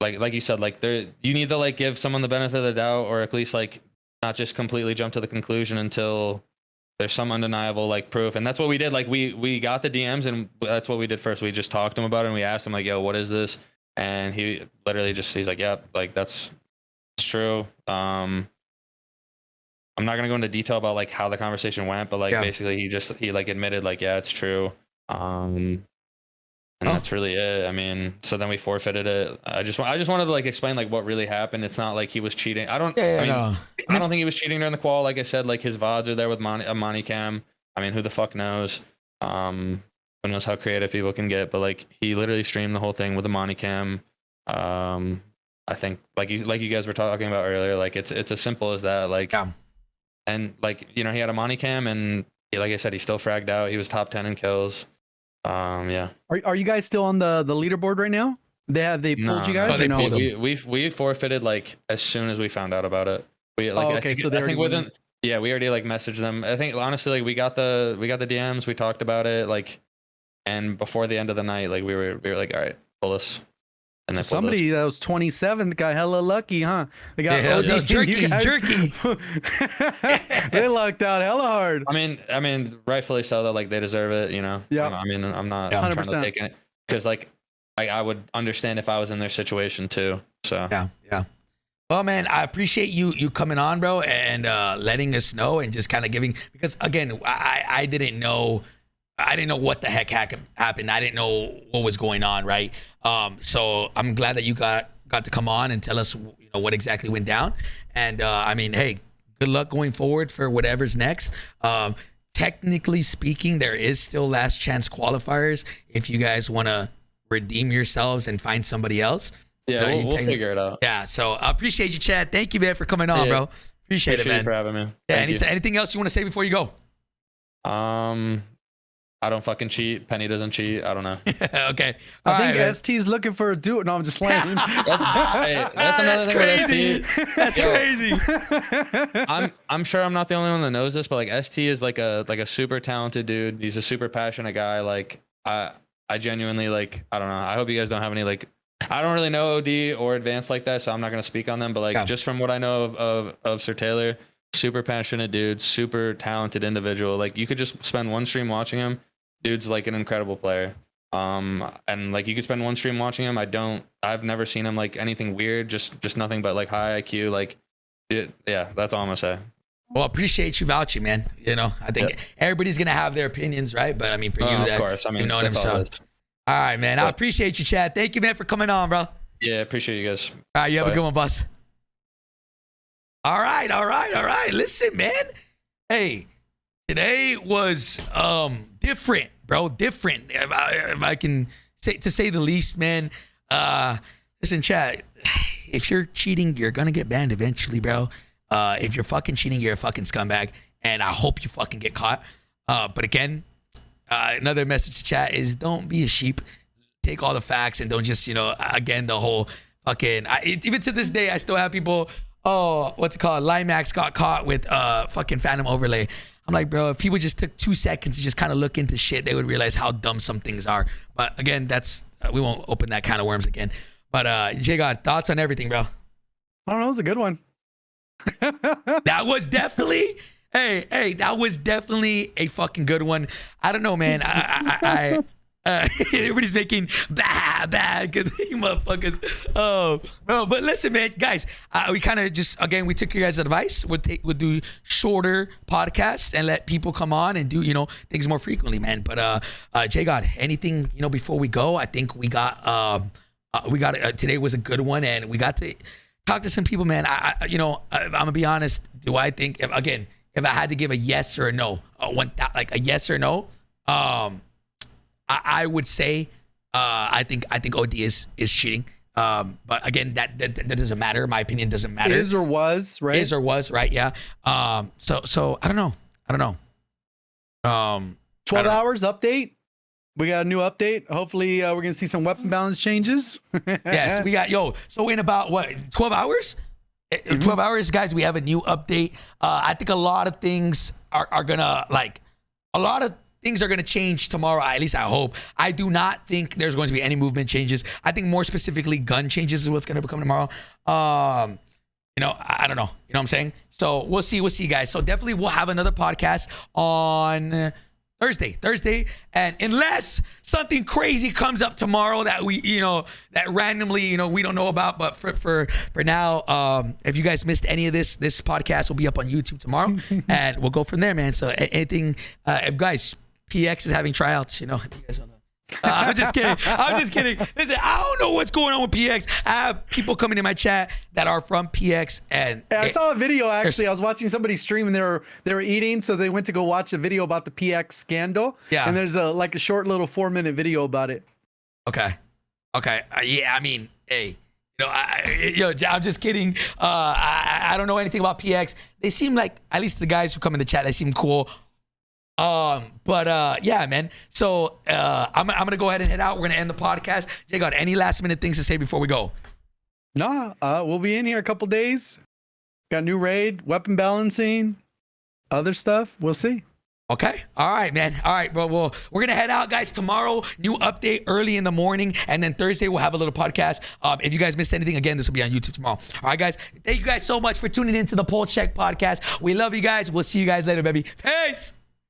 H: like you said, like you need to like give someone the benefit of the doubt, or at least like not just completely jump to the conclusion until there's some undeniable like proof. And that's what we did. Like we got the DMs, and that's what we did first. We just talked to him about it, and we asked him like, yo, what is this? And he literally he's like, yeah, like that's true. I'm not gonna go into detail about like how the conversation went, but like basically he like admitted like, yeah, it's true. And that's really it. I mean, so then we forfeited it. I just wanted to like explain like what really happened. It's not like he was cheating. I don't think he was cheating during the qual. Like I said, like his VODs are there with Monty Cam. I mean, who the fuck knows? Who knows how creative people can get? But like he literally streamed the whole thing with a Monty Cam. I think like you guys were talking about earlier, like it's as simple as that. Like and like, you know, he had a Monty Cam, and like I said, he still fragged out. He was top 10 in kills. Yeah.
B: Are you guys still on the leaderboard right now? They pulled you guys?
A: they pulled
H: them. We forfeited like as soon as we found out about it. We like
B: okay, so they already
H: yeah, we already like messaged them. I think honestly, like we got the DMs, we talked about it, like, and before the end of the night, like we were like, all right, pull us. And then
B: somebody that was 27 got hella lucky, huh? They got
A: that was jerky.
B: They lucked out hella hard.
H: I mean, rightfully so. Though, like they deserve it, you know.
B: Yeah.
H: I mean, I'm not trying to take it because like I would understand if I was in their situation too. So
A: yeah. Well, man, I appreciate you coming on, bro, and letting us know and just kind of giving, because again, I didn't know what the heck happened. I didn't know what was going on, right? So I'm glad that you got to come on and tell us, you know, what exactly went down. And I mean, hey, good luck going forward for whatever's next. Technically speaking, there is still last chance qualifiers if you guys want to redeem yourselves and find somebody else.
H: Yeah, we'll figure it out.
A: Yeah, so I appreciate you, Chad. Thank you, man, for coming on, bro. Appreciate it, man.
H: You for having me.
A: Yeah, anything else you want to say before you go?
H: I don't fucking cheat. Penny doesn't cheat. I don't know.
A: Okay.
B: I think ST's looking for a dude. No, I'm just playing.
H: That's another thing
A: crazy.
H: with ST.
A: That's crazy.
H: I'm sure I'm not the only one that knows this, but like ST is like a super talented dude. He's a super passionate guy. Like I genuinely like, I don't know. I hope you guys don't have any like, I don't really know OD or advanced like that, so I'm not gonna speak on them. But like just from what I know of SIrTaylor, super passionate dude, super talented individual. Like you could just spend one stream watching him. Dude's like an incredible player. And like you could spend one stream watching him. I've never seen him like anything weird, just nothing but like high IQ. Like yeah, that's all I'm gonna say.
A: Well, appreciate you vouching, man. You know, I think everybody's gonna have their opinions, right? But I mean, for you,
H: of course. I mean,
A: you know what I'm saying. All right, man. I appreciate you, Chad. Thank you, man, for coming on, bro.
H: Yeah, appreciate you guys.
A: All right, you have a good one, boss. All right. Listen, man. Hey, today was different, bro. Different. If I can say the least, man. Listen, Chad. If you're cheating, you're gonna get banned eventually, bro. If you're fucking cheating, you're a fucking scumbag, and I hope you fucking get caught. But again, another message to chat is don't be a sheep. Take all the facts and don't just, again, the whole fucking. Even to this day, I still have people. Oh, what's it called? Limax got caught with fucking Phantom overlay. I'm like, bro, if people just took 2 seconds to just kind of look into shit, they would realize how dumb some things are. But again, that's we won't open that kind of worms again. But JGOD, thoughts on everything, bro?
B: I don't know. It was a good one.
A: That was definitely that was definitely a fucking good one. I don't know, man. I everybody's making bad because you motherfuckers. Oh, bro, but listen, man, guys, we kind of just we took your guys' advice. We'll do shorter podcasts and let people come on and do things more frequently, man. But JGOD, anything before we go? I think we got today was a good one, and we got to talk to some people, man. I'm gonna be honest. Do I think if I had to give a yes or a no, like a yes or no, I would say I think OD is cheating. But again, that doesn't matter. My opinion doesn't matter.
B: Is or was, right?
A: Is or was, right? Yeah. So I don't know.
B: 12 hours update. We got a new update. Hopefully, we're gonna see some weapon balance changes.
A: Yes, we got So in about 12 hours? 12 hours, guys. We have a new update. I think a lot of things are gonna change tomorrow. At least I hope. I do not think there's going to be any movement changes. I think more specifically, gun changes is what's gonna become tomorrow. I don't know. You know what I'm saying? So we'll see, guys. So definitely we'll have another podcast on Thursday, and unless something crazy comes up tomorrow that we, that randomly, we don't know about, but for now, if you guys missed any of this podcast will be up on YouTube tomorrow, and we'll go from there, man. So anything, guys, PX is having tryouts, you guys don't know. I'm just kidding. Listen, I don't know what's going on with PX. I have people coming in my chat that are from PX, and
B: I saw a video actually. I was watching somebody stream and they were eating, so they went to go watch a video about the PX scandal.
A: Yeah,
B: and there's a short little 4-minute video about it.
A: Okay. Yeah, I mean, hey, I'm just kidding. I don't know anything about PX. They seem like, at least the guys who come in the chat, they seem cool. Yeah, man. So I'm gonna go ahead and head out. We're gonna end the podcast. JGOD, any last minute things to say before we go?
B: No, we'll be in here a couple days. Got new raid, weapon balancing, other stuff. We'll see.
A: Okay. All right, man. All right, bro. Well, we're gonna head out, guys. Tomorrow, new update early in the morning, and then Thursday we'll have a little podcast. If you guys missed anything, again, this will be on YouTube tomorrow. All right, guys. Thank you guys so much for tuning into the Pullze Check podcast. We love you guys. We'll see you guys later, baby. Peace.